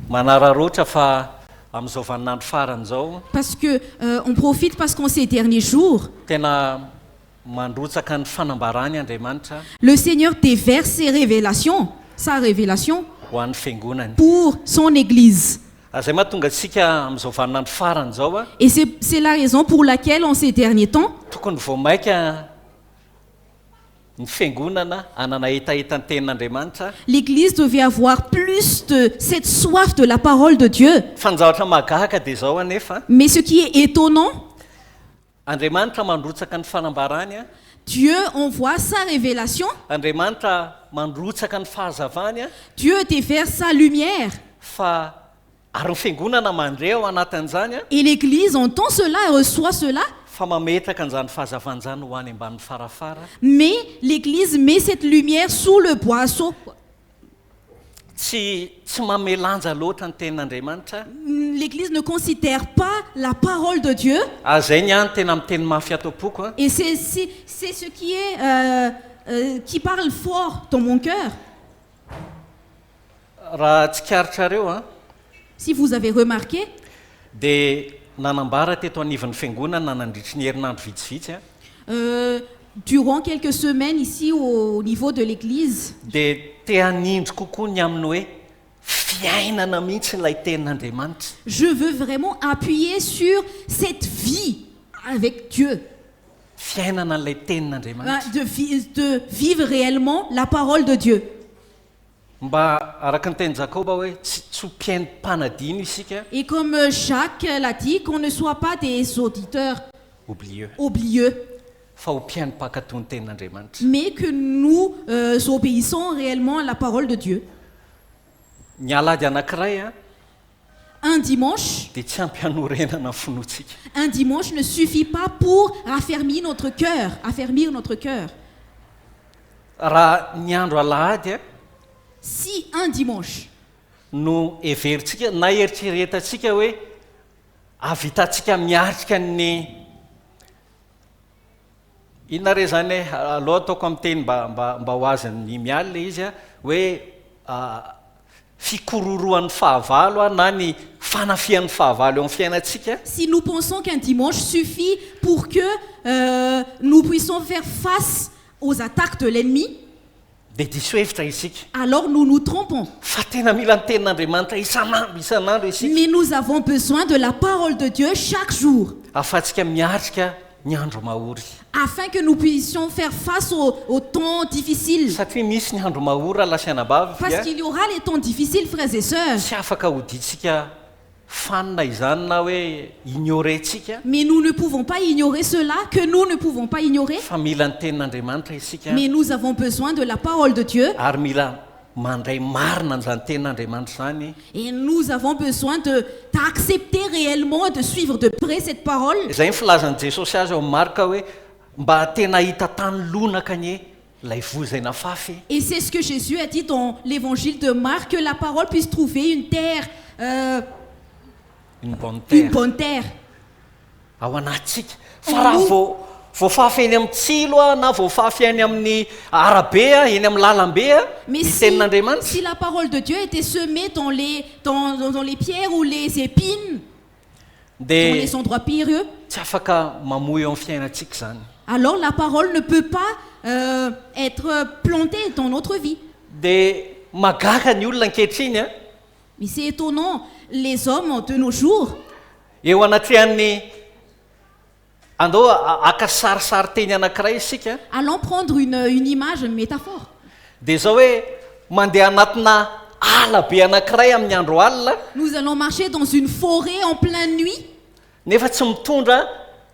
manararoatra fa amin'izao vaninandro farany zao Parce que on profite parce qu'en ces derniers jours, tena mandrotsaka ny fanambarany Andriamanitra le Seigneur déverse ses révélations, sa révélation ho an'ny fiangonany. pour son Église. Zay mahatonga antsika amin'izao vaninandro farany zao a Et c'est la raison pour laquelle en ces derniers temps, tokony vao maika ny fiangonana anana etaeta ny tenin'Andriamanitra l'Église devait avoir plus de cette soif de la parole de Dieu. fa ny zavatra mahagaga dia zao anefa Mais ce qui est étonnant, Andriamanitra mandrotsaka ny fanambarany a Dieu envoie sa révélation, Andriamanitra mandrotsaka ny fahazavany a Dieu déverse sa lumière. fa ary ny fiangonana mandray ao anatin'izany a Et l'Église entend cela et reçoit cela, fa mametraka an'izany fahazavany zany ho any ambany farafara mais l'Église met cette lumière sous le boisseau. tsy mamelanja loatra ny tenin'Andriamanitra L'Église ne considère pas la parole de Dieu. zay ny any tena miteny mafy ato am-poko a Et c'est ce qui est qui parle fort dans mon cœur. raha tsikaritra a Si vous avez remarqué, dia nanambara teto anivon'ny fiangonana nandritry ny herinandro vitsivitsy a durant quelques semaines ici au niveau de l'Église, dia te hanindry kokoa ny aminy hoe fiainana mihitsy ilay tenin'Andriamanitra je veux vraiment appuyer sur cette vie avec Dieu, fiainana n'ilay tenin'Andriamanitra de vivre réellement la parole de Dieu. mba araka ny teny Jakoba hoe tsy ho mpiaino-mpanadino isika Et comme Jacques l'a dit, qu'on ne soit pas des auditeurs oublieux, fa ho mpiaino-mpakatoa ny tenin'Andriamanitra mais que nous obéissons réellement à la parole de Dieu. ny alady anankiray a Un dimanche, dia tsy ampy hanorenana ny finoantsika un dimanche ne suffit pas pour affermir notre cœur. raha ny andro alahady a Si un dimanche, no everitsika na eritreretantsika hoe avitantsika miarika ny inona re zany hoe aloha ataoko amin'ny teny mba ho azany mialy le izy a hoe fikororoan'ny fahavalo a na ny fanafian'ny fahavalo eo amin'ny fiainantsika si nous pensons qu'un dimanche suffit pour que nous puissions faire face aux attaques de l'ennemi, dia diso hevitra isika alors nous nous trompons. fa tena mila ny tenin'Andriamanitra isanandro isika Mais nous avons besoin de la parole de Dieu chaque jour, ahafahantsika miarika ny andro mahory afin que nous puissions faire face aux temps difficiles. satria misy ny andro mahory alasianabavy Parce qu'il y aura les temps difficiles, frères et sœurs. tsy afaka hoditsika fanina izany na hoe ignorentsika Mais nous ne pouvons pas ignorer cela, que nous ne pouvons pas ignorer. fa mila ny tenin'Andriamanitra isika Mais nous avons besoin de la parole de Dieu. ary mila mandray marina an'izany tenin'Andriamanitra zany Et nous avons besoin d'accepter réellement, de suivre de près cette parole. izay ny filazan'i Jesosy azy ao amin'ny Marka hoe mba tena hita tany lonaka ny ilay voza nafafy. Et c'est ce que Jésus a dit dans l'évangile de Marc, que la parole puisse trouver une terre, une bonne terre ao anatsika fa raha voafafy eny amin'ny tsilo a na voafafy eny amin'ny arabe a eny amin'ny lalambe a mais ny tenin'Andriamanitra si la parole de Dieu était semée dans les pierres ou les épines, dans dia les endroits pierreux, tsy afaka mamoy eo amin'ny fiainantsika zany. alors la parole ne peut pas être plantée dans notre vie. Dia magaga ny olona ankehitriny a Mais c'est étonnant, les hommes de nos jours, eo anatrehan'ny andao aka sarisary teny anankiray isika allons prendre une image, une métaphore. dia zao hoe mandeha anatina ala be anankiray amin'ny andro alina Nous allons marcher dans une forêt en pleine nuit, nefa tsy mitondra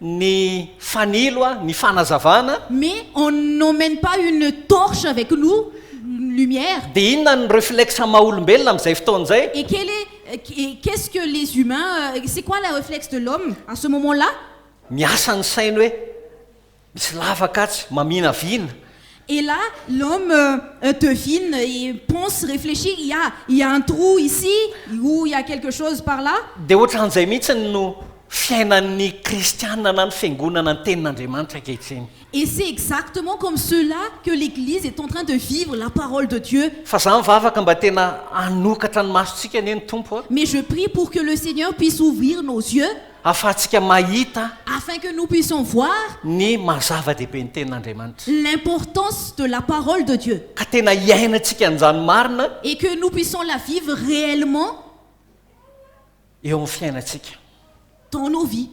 ny fanilo a ny fanazavana mais on n'emmène pas une torche avec nous, une lumière. dia inona ny réflexe maha-olombelona amin'izay fotoan'izay Et qu'est-ce que les humains, c'est quoi le réflexe de l'homme à ce moment-là? miasa ny sainy hoe misy lavaka atsy mamina vina. Et là, l'homme devine et pense, réfléchit, il y a un trou ici, ou il y a quelque chose par là. dia ohatran'izay mihitsy no fiainan'ny kristianina na ny fiangonana ny tenin'Andriamanitra ankehitriny. Et c'est exactement comme cela que l'Église est en train de vivre la parole de Dieu. Fa za mivavaka mba tena hanokatra ny masontsika anie ny tompo Mais je prie pour que le Seigneur puisse ouvrir nos yeux ahafahantsika mahita afin que nous puissions voir ny mazava-dehibe ny tenin'Andriamanitra. l'importance de la parole de Dieu Ka tena iainantsika an'izany marina et que nous puissions la vivre réellement eo amin'ny fiainantsika. dans nos vies.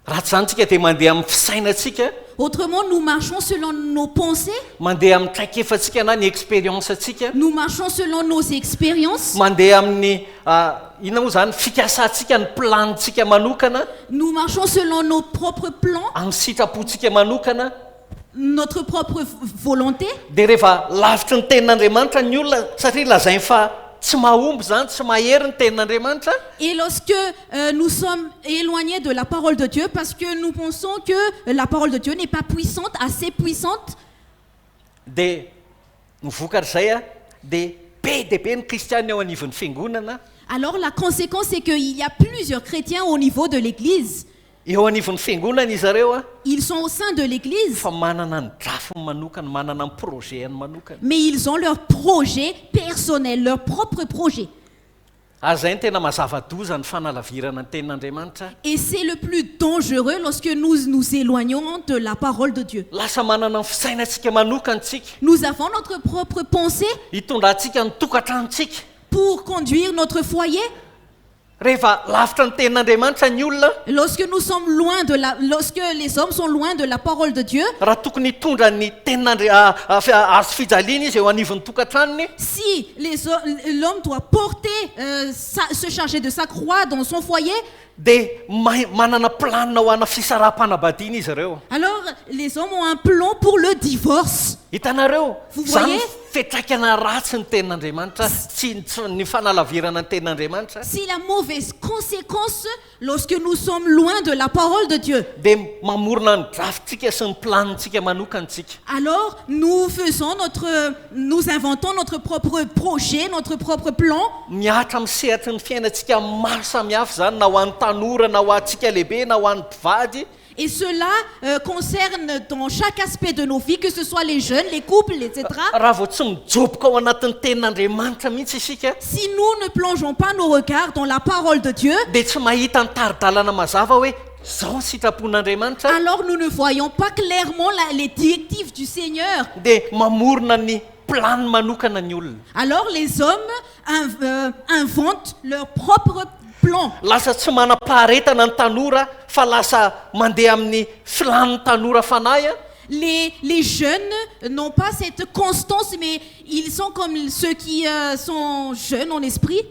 Raha tsy zany tsika dia mandeha amin'ny fisainantsika, Autrement, nous marchons selon nos pensées, mandeha amin'ny traikefantsika na ny expérience-ntsika, nous marchons selon nos expériences, mandeha amin'ny inona moa zany fikasantsika ny planintsika manokana, nous marchons selon nos propres plans, amin'ny sitrapontsika manokana, notre propre volonté. dia rehefa lavitra ny tenin'Andriamanitra ny olona satria lazainy fa tsy mahomby zany, tsy mahery ny tenin'Andriamanitra, Et lorsque nous sommes éloignés de la parole de Dieu, parce que nous pensons que la parole de Dieu n'est pas puissante, assez puissante, dia mivokatr'izay dia be dia be ny kristianina eo anivon'ny fiangonana, alors la conséquence c'est qu'il y a plusieurs chrétiens au niveau de l'Église. eo anivon'ny fiangonana izy ireo Ils sont au sein de l'Église, fa manana ny drafiny manokana, manana ny projetny manokana. mais ils ont leur projet personnel, leur propre projet. Zay ny tena mazava-doza ny fanalavirana ny tenin'Andriamanitra. Et c'est le plus dangereux lorsque nous nous éloignons de la parole de Dieu. Lasa manana ny fisainantsika manokana tsika, Nous avons notre propre pensée hitondrantsika ny tokantranontsika. pour conduire notre foyer. Rehefa lavitra ny tenin'Andriamanitra ny olona, Lorsque nous sommes loin de lorsque les hommes sont loin de la parole de Dieu, raha tokony hitondra ny azo fijaliana izy eo anivon'ny tokantranony, si l'homme doit porter, se charger de sa croix dans son foyer, dia manana planina ho ana fisaraha-panambadiana izy ireo. alors les hommes ont un plan pour le divorce. Hitanareo, Vous zany voyez? fetraikana ratsy ny tenin'Andriamanitra, tsy ny fanalavirana ny tenin'Andriamanitra, C'est la mauvaise conséquence lorsque nous sommes loin de la parole de Dieu. dia mamorona ny drafitsika sy ny planintsika manokantsika. Alors nous inventons notre propre projet, notre propre plan. Miatra amin'ny sehatry ny fiainantsika maro samihafa zany, na ho an'ny tanora, na ho antsika lehibe, na ho an'ny mpivady. Et cela concerne dans chaque aspect de nos vies, que ce soit les jeunes, les couples, etc. Raha vao tsy mijoboka ao anatin'ny tenin'Andriamanitra mihitsy isika, Si nous ne plongeons pas nos regards dans la parole de Dieu, dia tsy mahita ny taridalana mazava hoe zao ny sitrapon'Andriamanitra, alors nous ne voyons pas clairement les directives du Seigneur. dia mamorona ny plany manokana ny olona. Alors les hommes inventent leur propre plan. Lasa tsy manam-paharetana ny tanora, fa lasa mandeha amin'ny filan'ny tanora fanahy. Les jeunes n'ont pas cette constance, mais ils sont comme ceux qui sont jeunes en esprit,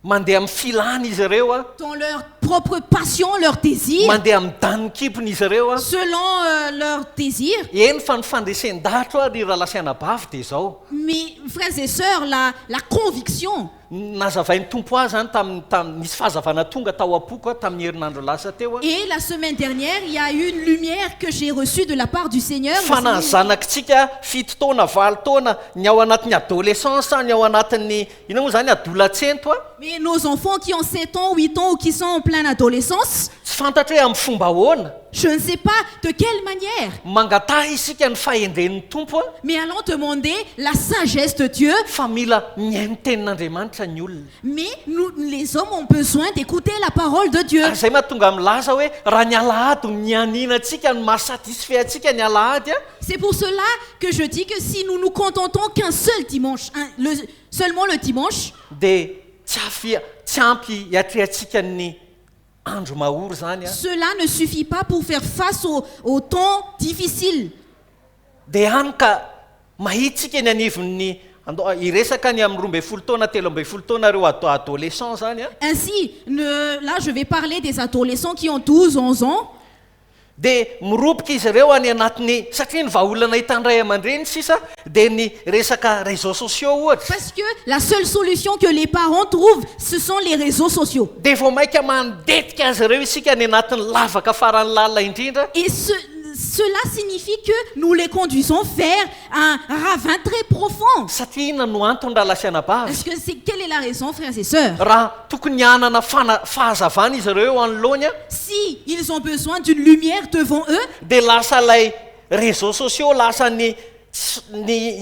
Mandeha amin'ny filany izy ireo dans leur propre passion, leur désir, mandeha amin'ny danikipony izy ireo selon leur désir. eny fa ny fandresendahatra ry raha lasianabavy dia zao. Mais frères et sœurs, la conviction, Nazavain'ny tompo azy zany nisy fahazavana tonga tao am-poko tamin'ny herinandro lasa teo et la semaine dernière, il y a eu une lumière que j'ai reçue de la part du Seigneur. fa na ny zanakitsika 7 taona 8 taona ny ao anatin'ny adolescence, ny ao anatin'ny ina moa zany adolatsento Mais nos enfants qui ont 7 ans, 8 ans ou qui sont en pleine adolescence, tsy fantatra hoe amin'ny fomba ahoana je ne sais pas de quelle manière, mangatah isika ny fahendren'ny tompo mais allons demander la sagesse de Dieu. fa mila mihaino tenin'Andriamanitra ny olona. Mais nous, les hommes ont besoin d'écouter la parole de Dieu. Ary zay mahatonga milaza hoe raha ny alahady ny aninantsika ny mahasatisfait antsika ny alahady C'est pour cela que je dis que si nous nous contentons qu'un seul dimanche, seulement le dimanche, dia tsy ampy hiatrehantsika ny andro mahory zany cela ne suffit pas pour faire face au temps difficile. dia hany ka mahitsika ny anivon'ny iresaka ny amin'ny 12 taona 13 taona reo adolescent zany Ainsi, là je vais parler des adolescents qui ont 12, 11 ans. dia miroboka izy ireo any anatin'ny satria ny vahaolana hitandray aman-dreny sisa dia ny resaka réseaux sociaux ohatra. Parce que la seule solution que les parents trouvent, ce sont les réseaux sociaux. Dia vao maika mandetika azy ireo isika ny anatin'ny lavaka farany lalina indrindra Et cela signifie que nous les conduisons vers un ravin très profond. Satria inona no antony raha lasianabavy. Parce que quelle est la raison, frères et sœurs? Raha tokony hanana fahazavana izy ireo eo anoloany a, Si ils ont besoin d'une lumière devant eux, dia lasa ilay réseaux sociaux lasa ny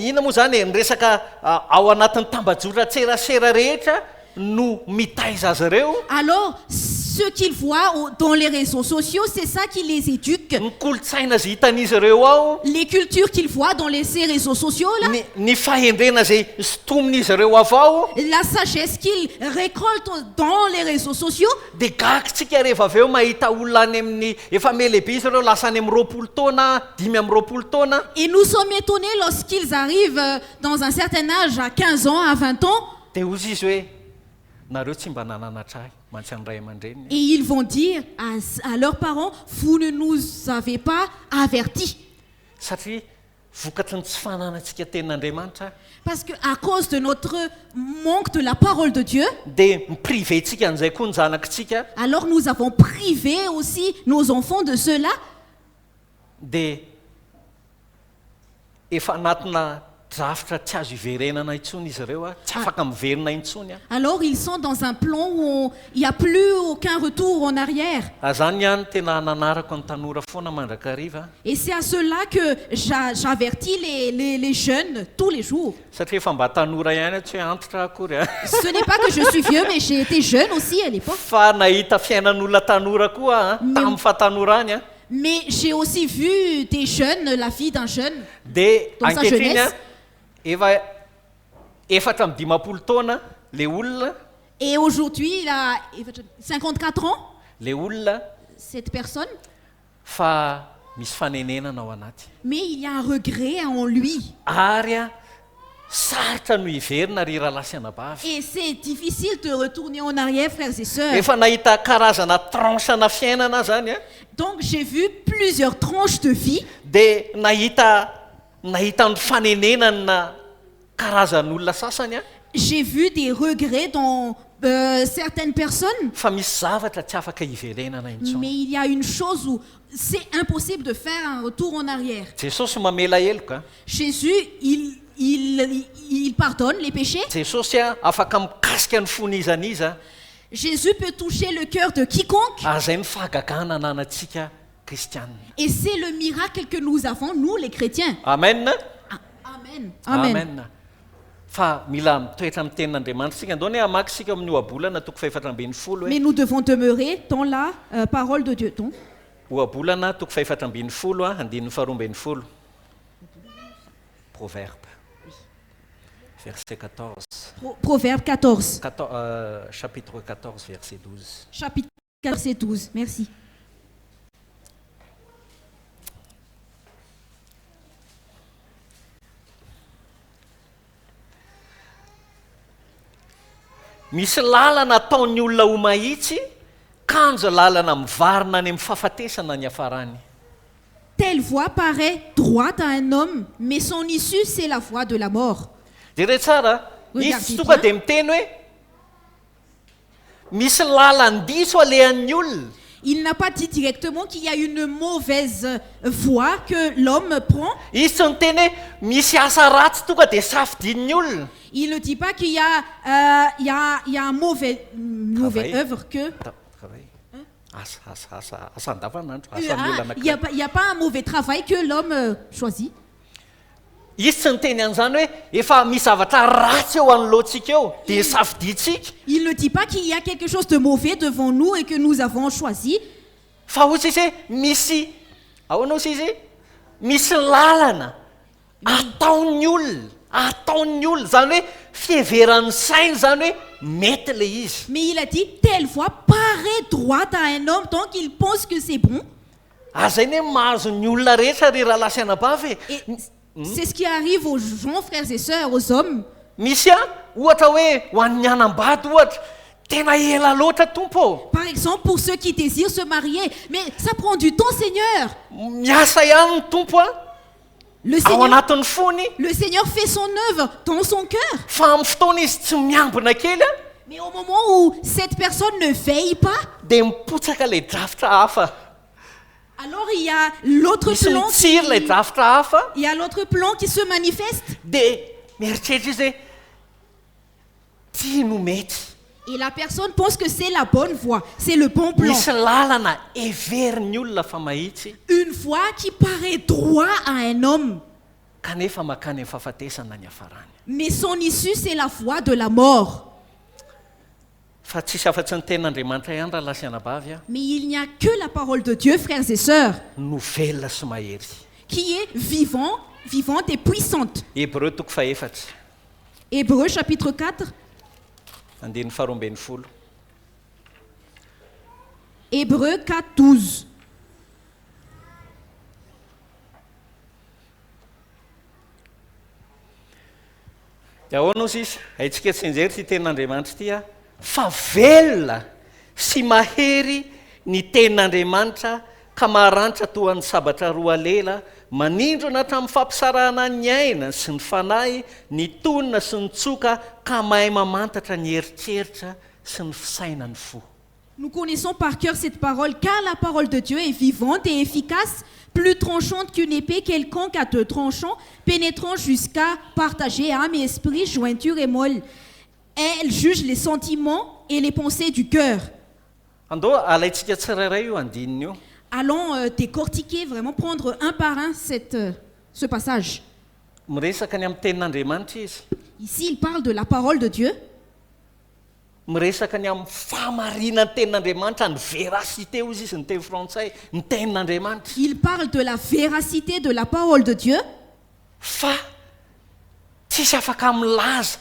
ina moa zany ny resaka ao anatin'ny tambajotran-tserasera rehetra no mitaiza azy ireo. alors ce qu'ils voient dans les réseaux sociaux, c'est ça qui les éduque. Ny kolotsaina zay hitan'izy ireo ao, Les cultures qu'ils voient dans ces réseaux sociaux là, ny fahendrena zay sotomin'izy ireo avao, la sagesse qu'ils récoltent dans les réseaux sociaux. dia gakitsika rehefa avy eo mahita olona any amin'ny efa melehibe izy ireo lasa any amin'ny 20 taona 5 amin'ny 20 taona, Et nous sommes étonnés lorsqu'ils arrivent dans un certain âge, à 15 ans, à 20 ans, dia ozy izy hoe nareo tsy mba nananatra ahy mantsy any ray aman-dreniny. et ils vont dire à leurs parents, vous ne nous avez pas avertis. Satria vokatry ny tsy fananantsika tenin'Andriamanitra Parce qu'à cause de notre manque de la parole de Dieu, dia mipriventsika an'izay koa ny zanakitsika, alors nous avons privé aussi nos enfants de cela. dia efa anatina drafitra tsy azo iverenana intsony izy ireo a, tsy afaka miverina intsony a. Alors ils sont dans un plan où il n'y a plus aucun retour en arrière. Zany ihany tena nanarako ny tanora foana mandrakariva, Et c'est à cela que j'avertis les jeunes tous les jours. satria efa mba tanora ihany tsy hoe antitra akory a. Ce n'est pas que je suis vieux, mais j'ai été jeune aussi à l'époque. Fa nahita fiainan'olona tanora koa tamin'ny fahatanora any a, Mais j'ai aussi vu des jeunes, la vie d'un jeune. dia Dans sa ankehitriny a jeunesse. efa efatra amin'ny 20 taona le olona, Et aujourd'hui, il a 54 ans, le olona cette personne. fa misy fanenenana ao anaty, Mais il y a un regret en lui. ary a sarotra no hiverina ry raha lasianabavy. Et c'est difficile de retourner en arrière, frères et sœurs. Efa nahita karazana tranchana fiainana zany a, Donc j'ai vu plusieurs tranches de vie. dia nahita ny fanenenana karazan'olona sasany a, J'ai vu des regrets dans certaines personnes. fa misy zavatra tsy afaka hiverenana intsony. Mais il y a une chose où c'est impossible de faire un retour en arrière. Jesosy mamela heloka, Jésus, il pardonne les péchés. Jesosy a afaka mikasika ny fonizaniza, Jésus peut toucher le cœur de quiconque. azay ny fahagagana ananantsika kristianina. Et c'est le miracle que nous avons, nous les chrétiens. Amen. Amen. Amen. Amen. Fa mila mitoetra amin'ny tenin'Andriamanitra sika. Andao ny hamaky sika amin'ny ohabolana toko 4:20 Mais hoe nous devons demeurer dans la parole de Dieu. Donc, ohabolana toko 4:20 andininy 12. Proverbe. Verset 14. Proverbe 14. Chapitre 14, verset 12. Chapitre 14, verset 12. Merci. Misy lalana ataon'ny olona ho mahitsy, kanjo lalana mivarina any amin'ny fahafatesana ny hafarany. Telle voie paraît droite à un homme, mais son issue, c'est la voie de la mort. Dire tsara, izy Regardez tsy tonga bien. dia miteny hoe misy lalan-diso alehan'ny olona. Il n'a pas dit directement qu'il y a une mauvaise voie que l'homme prend. Izy tsy miteny hoe misy asa ratsy tonga dia safidin'ny olona. Il ne dit pas qu'il y a un mauvais Travail. œuvre que... Asa andavanandro, asan'ny olona Il n'y anankiray. a pas un mauvais travail que l'homme choisit. Izy tsy miteny an'izany hoe efa misy zavatra ratsy eo anoloantsika eo dia safidintsika. Il ne dit pas qu'il y a quelque chose de mauvais devant nous et que nous avons choisi. Fa ohatsy izy hoe misy ahoana ozy izy misy lalana ataon'ny olona zany hoe fieveran'ny sainy zany hoe mety le izy. Mais il a dit, telle voie paraît droite à un homme, donc il pense que c'est bon. Azay ny hoe mahazo ny olona rehetra ry raha lasianabavy. Et c'est ce qui arrive aux gens, frères et sœurs, aux hommes. Misy a ohatra hoe ho an'ny anambady ohatra tena ela loatra tompo. Par exemple, pour ceux qui désirent se marier. Mais ça prend du temps, Seigneur. Miasa ihany ny tompo a Le ao Seigneur, anatin'ny fony, le Seigneur fait son œuvre dans son cœur. fa amin'ny fotoana izy tsy miambina kely a Mais au moment où cette personne ne veille pas, dia mipotsaka le drafitra hafa. Alors il y a l'autre misy plan, mitsiry ilay drafitra hafa il y a l'autre plan qui se manifeste. dia mieritreritra izy hoe tia no mety. Et la personne pense que c'est la bonne voie, c'est le bon plan. Misy lalana everiny olona fa mahitsy Une voie qui paraît droit à un homme, kanefa makany amin'ny fahafatesana ny hafarany. mais son issue c'est la voie de la mort. Fa tsisy afa-tsy ny ten'Andriamanitra ihany raha lasianabavy a Mais il n'y a que la parole de Dieu, frères et sœurs, no velona sy mahery. qui est vivante et puissante. Hébreu toko faefatra Hébreux chapitre 4. andiny faharoambeny folo. Hébreux 4, 12. Dia ahoana ozy izy haitsika tsinjery ty ten'Andriamanitra ity a fa velona sy mahery ny ten'Andriamanitra ka maharanitra toa ny sabatra roa lela manindrona hatramin'ny fampisarahana ny aina sy ny fanahy ny tonina sy ny tsoka ka mahay mamantatra ny eritreritra sy ny fisainany fo. Nous connaissons par cœur cette parole, car la parole de Dieu est vivante et efficace, plus tranchante qu'une épée quelconque à deux tranchants, pénétrant jusqu'à partager âme et esprit, jointure et moelle. Elle juge les sentiments et les pensées du cœur. Andao alaitsika tsirairay io andininy io. Allons décortiquer, vraiment prendre un par un ce passage. Miresaka ny amin'ny tenin'Andriamanitra izy. Ici, il parle de la parole de Dieu. Miresaka ny amin'ny famarinany tenin'Andriamanitra ny véracité ozy izy ny teny frantsay ny tenin'Andriamanitra. Il parle de la véracité de la parole de Dieu. Fa tsisy afaka milaza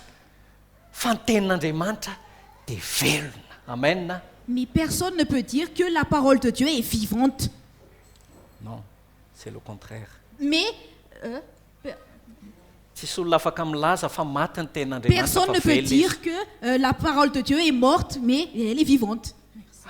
fa ny tenin'Andriamanitra dia velona. Amen. Mais personne ne peut dire que la parole de Dieu est vivante. Non, c'est le contraire. Mais Tsisy olona afaka milaza fa maty ny tenin'Andriamanitra personne fa ne peut velona izy. dire que la parole de Dieu est morte, mais elle est vivante.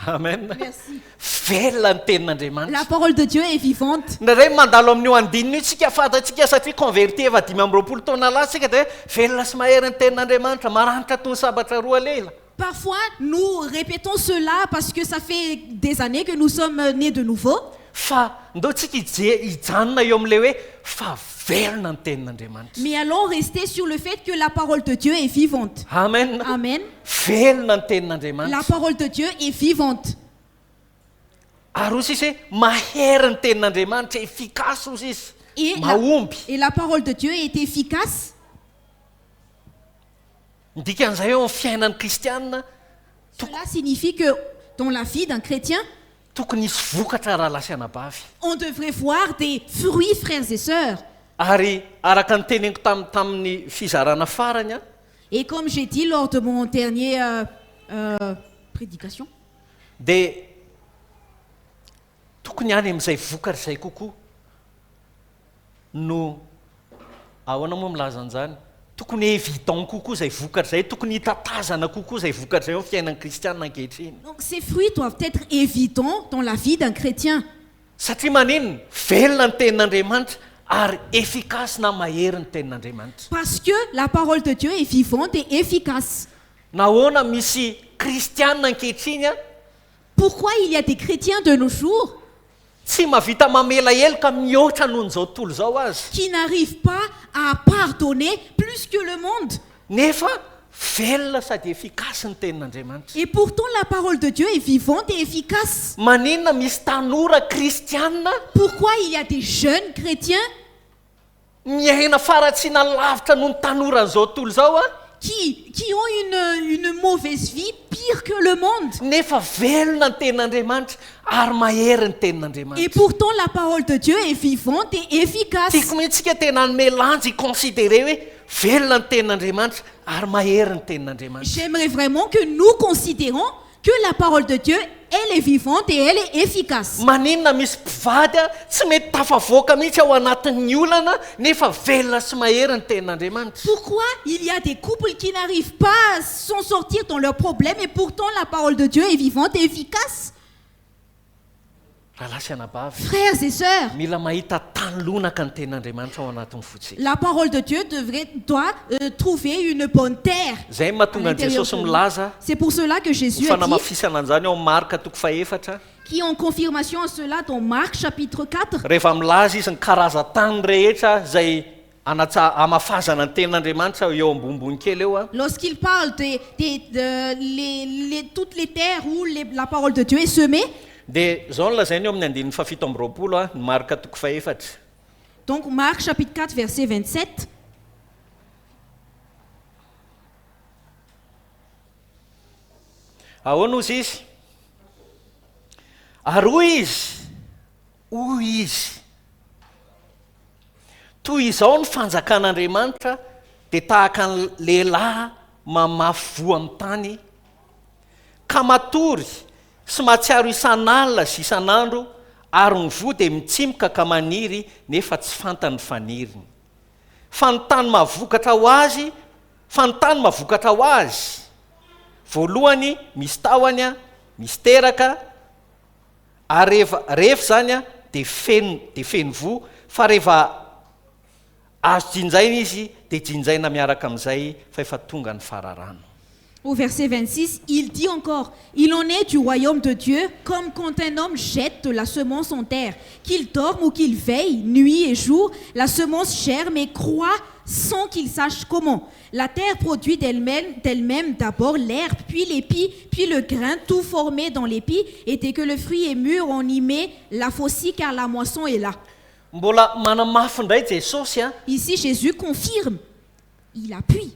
Amen. Merci. Velona ny tenin'Andriamanitra. La parole de Dieu est vivante. Ndraindray mandalo amin'io andininy io tsika fantatsika satria converti efa 5 taona lasika dia velona sy mahery ny tenin'Andriamanitra maranitra toy ny sabatra roa lela. Parfois, nous répétons cela parce que ça fait des années que nous sommes nés de nouveau. Fa ndao tsika hijanona eo amin'ilay hoe fa velona ny tenin'Andriamanitra. Mais allons rester sur le fait que la parole de Dieu est vivante. Amen. Amen. Velona ny tenin'Andriamanitra. La parole de Dieu est vivante. Ary ozy izy hoe mahery ny tenin'Andriamanitra efficace ozy izy. Mahomby. Et la parole de Dieu est efficace. Dikan'izay eo amin'ny fiainan'ny kristianina Cela signifie que dans la vie d'un chrétien, tokony hisy vokatra raha lasianabavy. on devrait voir des fruits, frères et sœurs. Ary araka ny teneniko tamin'ny fizarana farany a Et comme j'ai dit lors de mon dernier prédication, dia tokony any amin'izay vokatra izay kokoa no ahoana moa milaza an'izany tokony évident kokoa izay vokatra izay tokony hitatazana kokoa izay vokatra izay eo amin'ny fiainan'ny kristianina ankehitriny. donc ces fruits doivent être évidents dans la vie d'un chrétien. Satria maninona velona ny tenin'Andriamanitra ary efficace na mahery ny tenin'Andriamanitra. Parce que la parole de Dieu est vivante et efficace. Nahoana misy kristianina ankehitriny a Pourquoi il y a des chrétiens de nos jours tsy mahavita mamela helika mihoatra noho n'izao tontolo izao azy. qui n'arrivent pas à pardonner plus que le monde? Nefa velona sady efficace ny tenin'Andriamanitra. Et pourtant la parole de Dieu est vivante et efficace. Maninona misy tanora kristianina Pourquoi il y a des jeunes chrétiens miaina faratsiana lavitra noho ny tanora n'izao tontolo izao a qui ont une mauvaise vie pire que le monde? nefa velona ny tenin'Andriamanitra ary mahery ny Et tenin'Andriamanitra. pourtant la parole de Dieu est vivante et efficace. Tiako mihitsika tena hanome lanjy considéré hoe velona ny tenin'Andriamanitra ary mahery ny tenin'Andriamanitra. J'aimerais vraiment que nous considérons que la parole de Dieu, elle est vivante et elle est efficace. Maninona misy mpivady a tsy mety tafavoaka mihitsy ao anatin'ny olana nefa velona sy mahery ny tenin'Andriamanitra. Pourquoi il y a des couples qui n'arrivent pas à s'en sortir dans leurs problèmes et pourtant la parole de Dieu est vivante et efficace? Raha lasianabavy Frères et sœurs, mila mahita tanlonaka ny tenin'Andriamanitra ao anatin'ny fotsika. la parole de Dieu doit trouver une bonne terre. Zay mahatonga à an l'intérieur Jesosy de nous. milaza C'est pour cela que Jésus a dit, fanamafisana an'izany ao amin'ny Marka toko 4 qui ont confirmation à cela dans Marc chapitre 4. Rehefa milaza izy ny karazan-tany rehetra izay amafazana ny ten'Andriamanitra eo ambonimbony kely eo a. Lorsqu'il parle toutes les terres où la parole de Dieu est semée, dia zao no lazainy eo amin'ny andininy fafito amby roapolo a, ny Marka toko faefatra. donc Marc chapitre 4 verset 27. Ahoana ozy izy? Ary hoy izy, toy izao ny fanjakan'Andriamanitra dia tahaka ny lehilahy mamafy voa amin'ny tany, ka matory sy mahatsiaro isan'alina sy isan'andro, ary ny voa dia mitsimoka ka maniry nefa tsy fantany faniriny. Fa ny tany mahavokatra ho azy, voalohany misy tahony a, misy teraka, ary rehefa zany a dia feno voa, fa rehefa azo jinjaina izy dia jinjaina miaraka amin'izay fa efa tonga ny fararano. Au verset 26, il dit encore, il en est du royaume de Dieu comme quand un homme jette de la semence en terre, qu'il dorme ou qu'il veille, nuit et jour, la semence germe et croît sans qu'il sache comment. La terre produit d'elle-même d'abord l'herbe, puis l'épi, puis le grain, tout formé dans l'épi, et dès que le fruit est mûr, on y met la faucille car la moisson est là. Mbola manamafy indray Jesosy a. Ici, Jésus confirme, il appuie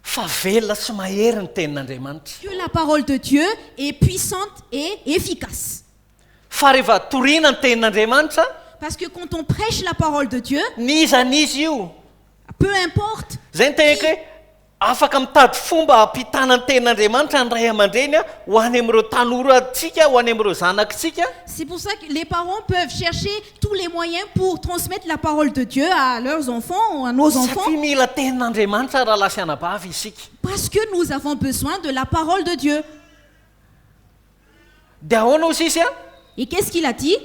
fa velona sy mahery ny tenin'Andriamanitra. que la parole de Dieu est puissante et efficace. Fa rehefa toriana ny tenin'Andriamanitra, Parce que quand on prêche la parole de Dieu, niza n'izy io. peu importe, Zay ny tegna hoe afaka mitady fomba hampitana ny tenin'Andriamanitra ny ray aman-dreny a, ho any amin'ireo tanora antsika, ho any amin'ireo zanakitsika. c'est pour ça que les parents peuvent chercher tous les moyens pour transmettre la parole de Dieu à leurs enfants ou à nos enfants. Satria mila tenin'Andriamanitra raha lasa anabavy isika. Parce que nous avons besoin de la parole de Dieu. Dia ahoana ozy izy a? Et qu'est-ce qu'il a dit?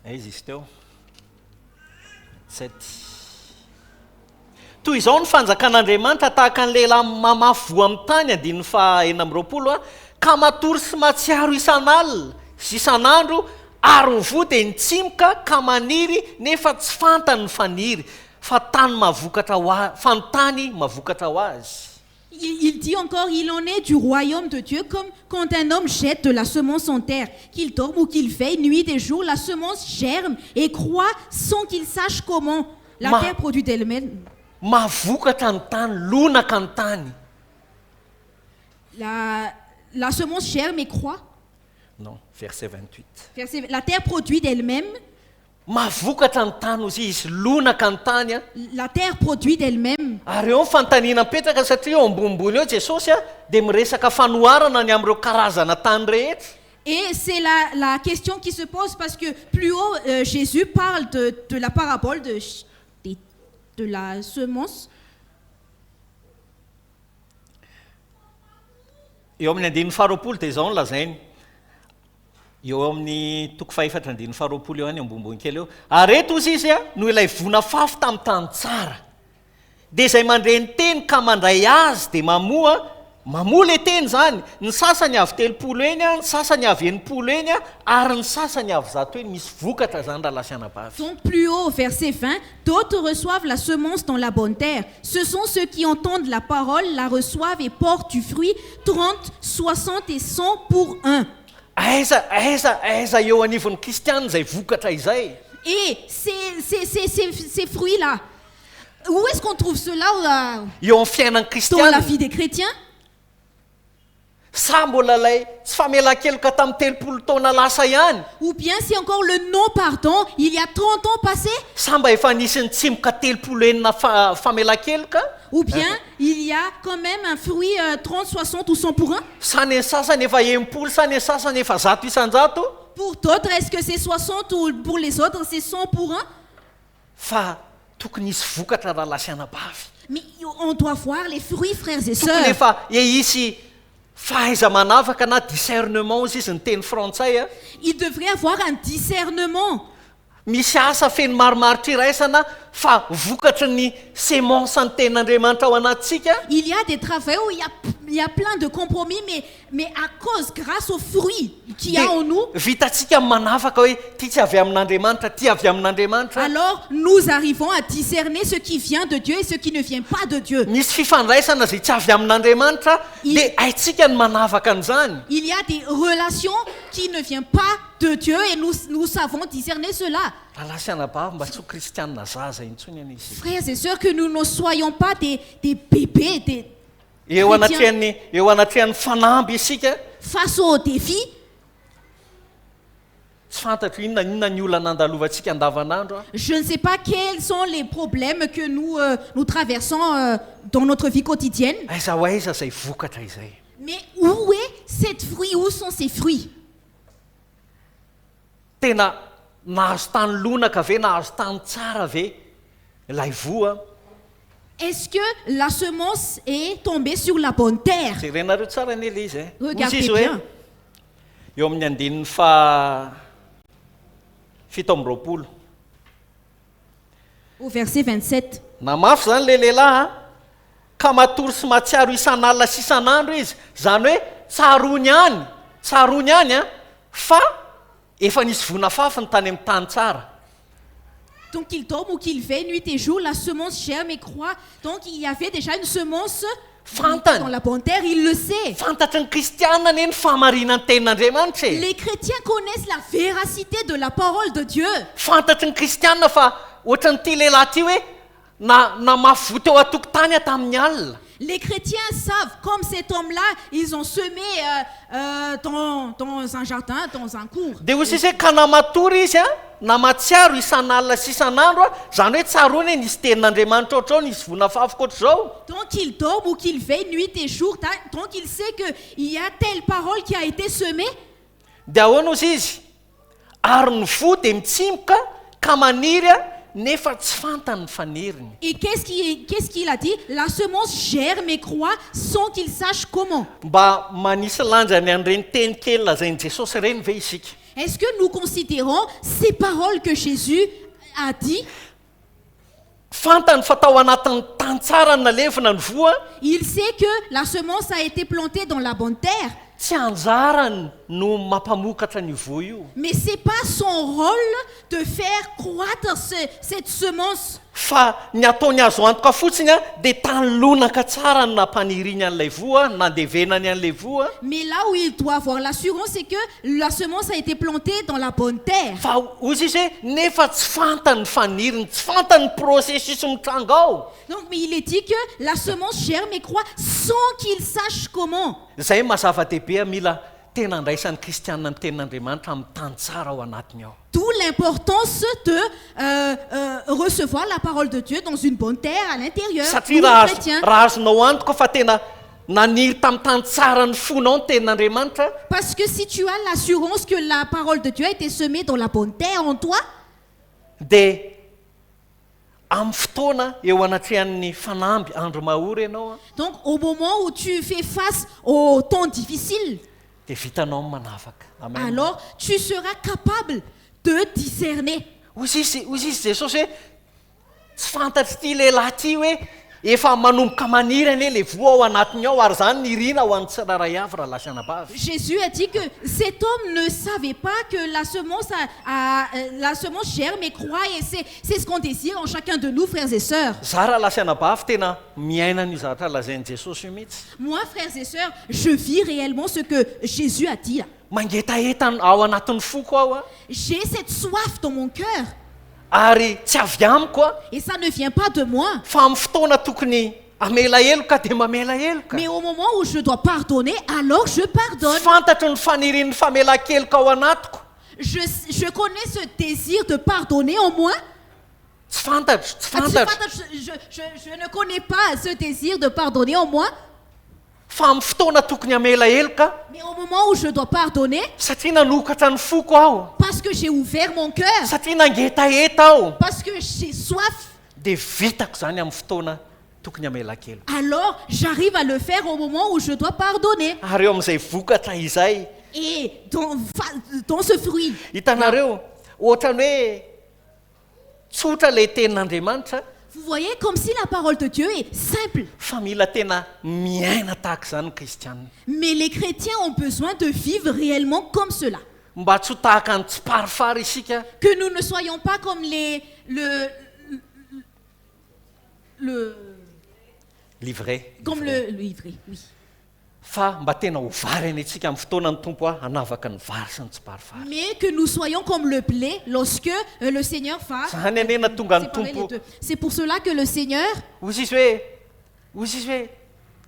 Izy izy teo 7. Toy izao ny fanjakan'Andriamanitra tahaka ny lehilahy mamafy voa amin'ny tany, andininy faha 4 a, ka matory sy mahatsiaro isan'alina sy isan'andro, ary ny voa dia nitsimoka ka maniry nefa tsy fantany ny faniry, fa ny tany mavokatra ho azy. Il dit encore, il en est du royaume de Dieu comme quand un homme jette de la semence en terre, qu'il dorme ou qu'il veille, nuit et jour, la semence germe et croît sans qu'il sache comment. La terre produit d'elle-même. Mavokatra ny tany, lonaka ny tany. La semence germe et croît. Non, verset 28. La terre produit d'elle-même. Mavokatra ny tany ozy izy, lonaka ny tany a. La terre produit d'elle-même. Ary eo ny fanontaniana mipetraka satria eo ambonimbony eo Jesosy a dia miresaka fanoharana ny amin'ireo karazana tany rehetra. Et c'est la question qui se pose parce que plus haut, Jésus parle de la parabole de la semence. Eo amin'ny andininy faharoapolo dia izao no lazainy. Eo amin'ny toko faefatra andininy faharoapolo eo any ambonimbony kely eo. Ary eto ozy izy a no ilay vona fafy tamin'ny tany tsara. Dia izay mandreny teny ka mandray azy dia mamoa le teny zany. Ny sasany avy 30 eny a, ny sasany avy 80 eny a, ary ny sasany avy 100 eny. Misy vokatra zany raha lasa anabavy. Donc plus haut, verset 20, d'autres reçoivent la semence dans la bonne terre. Ce sont ceux qui entendent la parole, la reçoivent et portent du fruit 30, 60 et 100 pour un. Aiza eo anivon'ny kristiana izay vokatra izay. Et ces fruits-là, où est-ce qu'on trouve cela Eo amin'ny fiainan'ny dans kristiana. la vie des chrétiens? Sa mbola ilay tsy famela-keloka tamin'ny 30 taona lasa ihany. Ou bien c'est encore le non-pardon, il y a 30 ans passés? Sa mba efa nisy nitsimoka 30 enina famela-keloka? Ou bien il y a quand même un fruit 30, 60 ou 100 pour un? Sa ny sasany efa 80, sa ny sasany efa 100 isan-jato. Pour d'autres, est-ce que c'est 60 ou pour les autres, c'est 100 pour un? Fa tokony hisy vokatra raha lasa anabavy. Mais on doit voir les fruits, frères et Tokony sœurs. efa hisy fahaiza manavaka na discernement ozy izy ny teny frantsay a. Il devrait avoir un discernement. Misy asa feno marimaritra iraisana fa vokatra ny semence ny tenin'Andriamanitra ao anatsika. Il y a des travaux où y a plein de compromis, mais à cause, grâce aux fruits qu'il y a en nous, vitatsika manafaka hoe ty tsy avy amin'Andriamanitra, ty avy amin'Andriamanitra. alors nous arrivons à discerner ce qui vient de Dieu et ce qui ne vient pas de Dieu. Misy fifandraisana zay tsy avy amin'Andriamanitra dia haitsika ny manavaka an'izany. Il y a des relations qui ne viennent pas de Dieu et nous savons discerner cela. Rahalasianabavy mba tsy ho kristianina zaza intsony izy. Frères et sœurs, que nous ne soyons pas des bébés, des eo chrétiens anatrihan'ny fanamby isika face aux défis. tsy fantatro inona ny olana andalovantsika andavanandro. Je ne sais pas quels sont les problèmes que nous traversons dans notre vie quotidienne. Aiza ho aiza zay vokatra izay. Mais où est cette fruit? Où sont ces fruits? Tena nahazo tany lonaka ve, nahazo tany tsara ve ilay voa? Est-ce que la semence est tombée sur la bonne terre? Jerenareo tsara ny ele izy. Regardez Izy hoe bien. eo amin'ny andinin'ny fito amby roapolo. Au verset 27. Na mafy zany le lehilahy ka matory sy mahatsiaro isan'alina sy isan'andro izy, zany hoe tsarony ihany fa efa nisy vonafafi ny tany amin'ny tany tsara. Donc qu'il tombe ou qu'il veille nuit et jour, la semence germe et croît. Donc il y avait déjà une semence dans la bonne terre, il le sait. Fantatry ny kristianina ny fahamarinan'ny tenin'Andriamanitra. Les chrétiens connaissent la véracité de la parole de Dieu. Fantatry ny kristianina fa ohatran'ity lehilahy ty hoe na mafy teo atokotany tamin'ny alina. Les chrétiens savent, comme cet homme-là, ils ont semé dans un jardin, dans un cours. Dia hoy sisy hoe ka namatory izy na matsiaro isan'alina sy isan'andro zany hoe tsarony nisy tenin'Andriamanitra ohatrao, nisy vonafafy ohatr'izao. Donc qu'il dorme ou qu'il veille nuit et jour, donc il sait qu'il y a telle parole qui a été semée. Dia ahoana ozy izy? Ary ny vo dia mitsimoka ka maniry nefa tsy fantany faniriny. Et qu'est-ce qu'il a dit? La semence germe et croît sans qu'il sache comment. Mba manisy lanjany an'ireny teny kely lazain'i Jesosy ireny ve isika? Est-ce que nous considérons ces paroles que Jésus a dit? Fantany fa tao anatin'ny tany tsara ny nalefina ny voa. Il sait que la semence a été plantée dans la bonne terre. Tsy anjarany no mampamokatra ny voa io. Mais c'est pas son rôle de faire croître cette semence. Fa ny ataony azo antoka fotsiny dia tany lonaka tsara no nampaniriany an'ilay voa, nandevenany an'ilay voa. Mais là où il doit avoir l'assurance, c'est que la semence a été plantée dans la bonne terre. Fa ozy izy hoe nefa tsy fantany faniriny, tsy fantany processus mitranga ao. Donc, mais il est dit que la semence germe et croît sans qu'il sache comment. Zay mazava-dehibe mila tena andraisan'ny kristianina ny tenin'Andriamanitra amin'ny tany tsara ao anatiny ao. D'où l'importance de recevoir la parole de Dieu dans une bonne terre à l'intérieur. Satria raha azonao antoka fa tena naniry tamin'ny tany tsara ny fonao ny tenin'Andriamanitra. Parce que si tu as l'assurance que la parole de Dieu a été semée dans la bonne terre en toi, dia amin'ny fotoana eo anatrehan'ny fanamby andro mahory ianao donc au moment où tu fais face au temps difficile, dia vitanao manafaka. Amen. alors tu seras capable de discerner. Ozy izy Jesosy hoe tsy fantatry ity lehilahy ty hoe efa manomboka maniry anie le voa ao anatiny ao ary zany nirina ho an'ny tsiraray avy raha lasianabavy. Jésus a dit que cet homme ne savait pas que la semence germe et croît, et c'est ce qu'on désire en chacun de nous, frères et sœurs. Za raha lasianabavy tena miaina ny zavatra lazain'i Jesosy io mihitsy. Moi, frères et sœurs, je vis réellement ce que Jésus a dit. Mangetaheta ao anatin'ny foko ao J'ai cette soif dans mon cœur. Ary tsy avy amiko Et ça ne vient pas de moi. fa amin'ny fotoana tokony amela heloka dia mamela heloka. Mais au moment où je dois pardonner, alors je pardonne. Tsy fantatro ny fanirian'ny famela-keloka ao anatiko. Je connais ce désir de pardonner en moi. Tsy fantatro. Je ne connais pas ce désir de pardonner en moi. Fa amin'ny fotoana tokony amela heloka Mais au moment où je dois pardonner, satria nanokatra ny foko aho, parce que j'ai ouvert mon cœur, satria nangetaheta aho, parce que j'ai soif, dia vitako zany amin'ny fotoana tokony amela-keloka. alors j'arrive à le faire au moment où je dois pardonner. Ary eo amin'izay vokatra izay Et dans ce fruit, hitanareo ohatrany hoe tsotra ilay tenin'Andriamanitra Vous voyez, comme si la parole de Dieu est simple. Fa mila tena miaina tahaka izany ny kristianina. Mais les chrétiens ont besoin de vivre réellement comme cela. Mba tsy ho tahaka ny tsiparifary isika. Que nous ne soyons pas comme comme le livret, oui. Fa mba tena ho vary any antsika amin'ny fotoanany tompo hanavaka ny vary sy ny tsiparifary. Mais que nous soyons comme le blé lorsque le Seigneur va Zany anena tonga ny séparer les tompo. deux. C'est pour cela que le Seigneur, Ozy izy hoe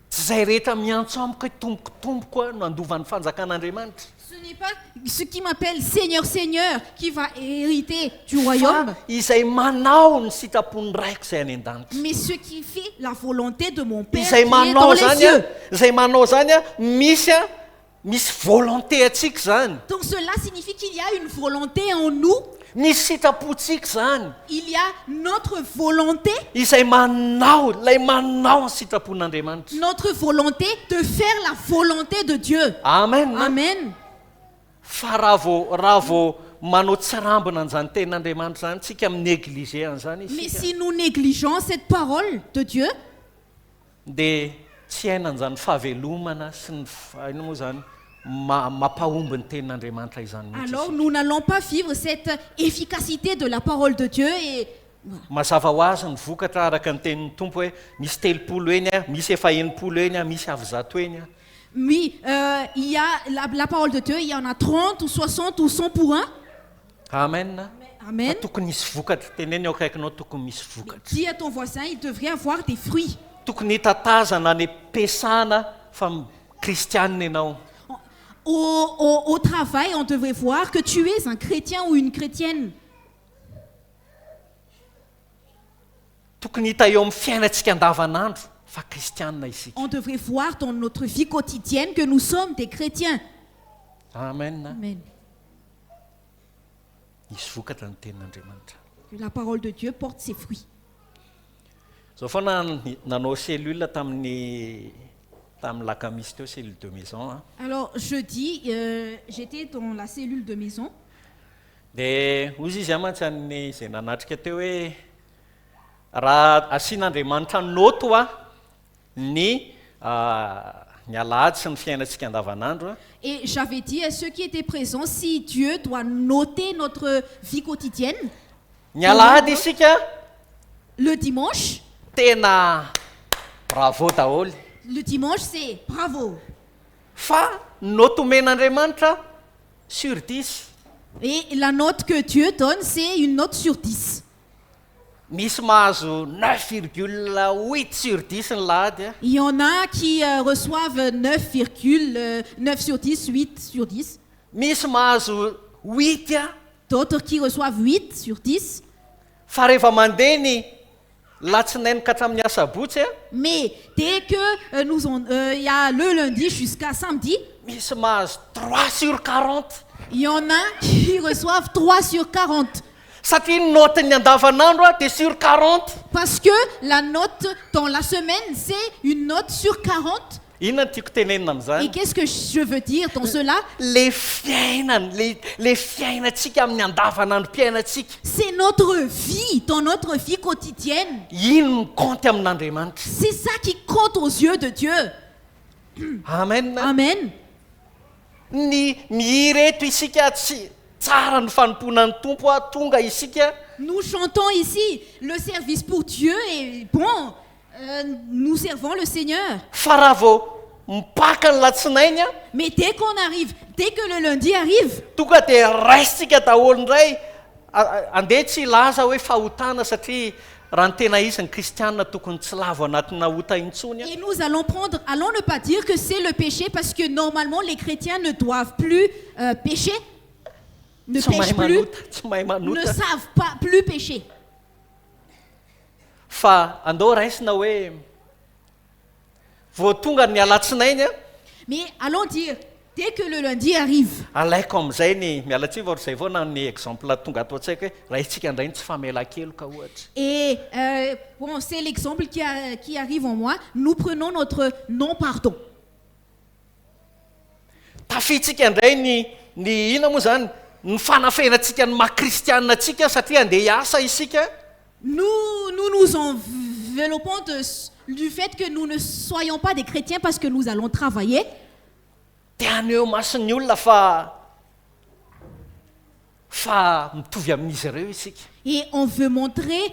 tsy izay rehetra miantso amiko hoe tompoko no andovan'ny fanjakan'Andriamanitra. ce n'est pas ce qui m'appelle Seigneur, Seigneur qui va hériter du royaume, Fa izay manao ny sitrapon'ny raiko izay any an-danitra. mais ce qui fait la volonté de mon Père qui Izay est dans manao les zany cieux. izay manao zany misy volonté atsika zany. Donc cela signifie qu'il y a une volonté en nous, Misy sitrapontsika zany. il y a notre volonté, Izay lay manao ny sitrapon'Andriamanitra. notre volonté de faire la volonté de Dieu. Amen. Amen. Fa raha vao manao tsirambina an'izany tenin'Andriamanitra zany tsika minéglige an'izany Mais isika. si nous négligeons cette parole de Dieu, Dia tsy hainan'izany fahavelomana sy ny ino moa zany mampahomby ny tenin'Andriamanitra izany mihitsy alors isika. nous n'allons pas vivre cette efficacité de la parole de Dieu et Mazava ho azy ny vokatra araka ny tenin'ny tompo hoe misy 3 eny misy 4 eny misy avy 100 eny oui, il y a la parole de Dieu, il y en a 30 ou 60 ou 100 pour un. Amen. Amen. Tokony misy vokatra teneny eo akaikinao tokony misy vokatra. Dis à ton voisin, il devrait avoir des fruits. Tokony hitatazana ny pesana fa kristianina ianao. Au travail, on devrait voir que tu es un chrétien ou une chrétienne. Tokony hita eo amin'ny fiainantsika andavanandro fa kristianina isika. On devrait voir dans notre vie quotidienne que nous sommes des chrétiens. Amen. Amen. Misy vokatra ny tenin'Andriamanitra. Que la parole de Dieu porte ses fruits. Zao foana nanao cellule tamin'ny lakamisy teo cellule de maison. Alors, jeudi, j'étais dans la cellule de maison. Dia ozy izy mantsy izay nanatrika teo hoe raha asian'Andriamanitra noto ny alahady sy ny fiainantsika andavanandro. Et j'avais dit à ceux qui étaient présents, si Dieu doit noter notre vie quotidienne, Ny alahady isika le dimanche, tena bravo daholo. le dimanche c'est bravo. Fa noto omen'Andriamanitra sur 10. Et la note que Dieu donne, c'est une note sur 10. Misy mahazo 9,8 sur 10 ny lahady. Il y en a qui reçoivent 9,9 sur 10, 8 sur 10. Misy mahazo 8 D'autres qui reçoivent 8 sur 10. fa rehefa mandeha ny latsinainy ka hatramin'ny asabotsy Mais dès que il y a le lundi jusqu'à samedi, misy mahazo 3 sur 40. il y en a qui reçoivent 3 sur 40. Satria ny noteny andavanandro dia sur 40. Parce que la note dans la semaine, c'est une note sur 40. Inona no tiako tenenina Et amin'izany? qu'est-ce que je veux dire dans cela? Le fiainantsika amin'ny andavanandrom-piainantsika. C'est notre vie, dans notre vie quotidienne. Ino mikonty amin'Andriamanitra. C'est ça qui compte aux yeux de Dieu. Amen. Amen. Ny mireto isika tsy tsara ny fanomponan'ny tompo tonga isika Nous chantons ici, le service pour Dieu est bon. Nous servons le Seigneur. fa raha vao mipaka ny latsinainy Mais dès qu'on arrive, dès que le lundi arrive, tonga dia raisitsika daholo indray andeha tsy ilaza hoe fahotana satria raha ny tena izy ny kristianina tokony tsy lavo anatina hota intsony. et nous allons ne pas dire que c'est le péché parce que normalement les chrétiens ne doivent plus pécher, ne Tsy mahay pêchent plus, manota, tsy mahay ne manota. savent pas plus pécher. Fa andao raisina hoe vao tonga ny alatsinainy Mais allons dire, dès que le lundi arrive, alaiko amin'izay ny mialatsy vao izay foana ny exemple tonga ato an-tsaiko hoe raisitsika indray ny tsy famela-keloka ohatra. et bon, c'est l'exemple qui arrive en moi, nous prenons notre non-pardon. Tafitsika indray ny ina moa zany ny fanafenantsika ny maha-kristianina atsika satria andeha hiasa isika nous enveloppons du fait que nous ne soyons pas des chrétiens parce que nous allons travailler. Tianeo mason'ny olona fa mitovy amin'izy ireo isika. Et on veut montrer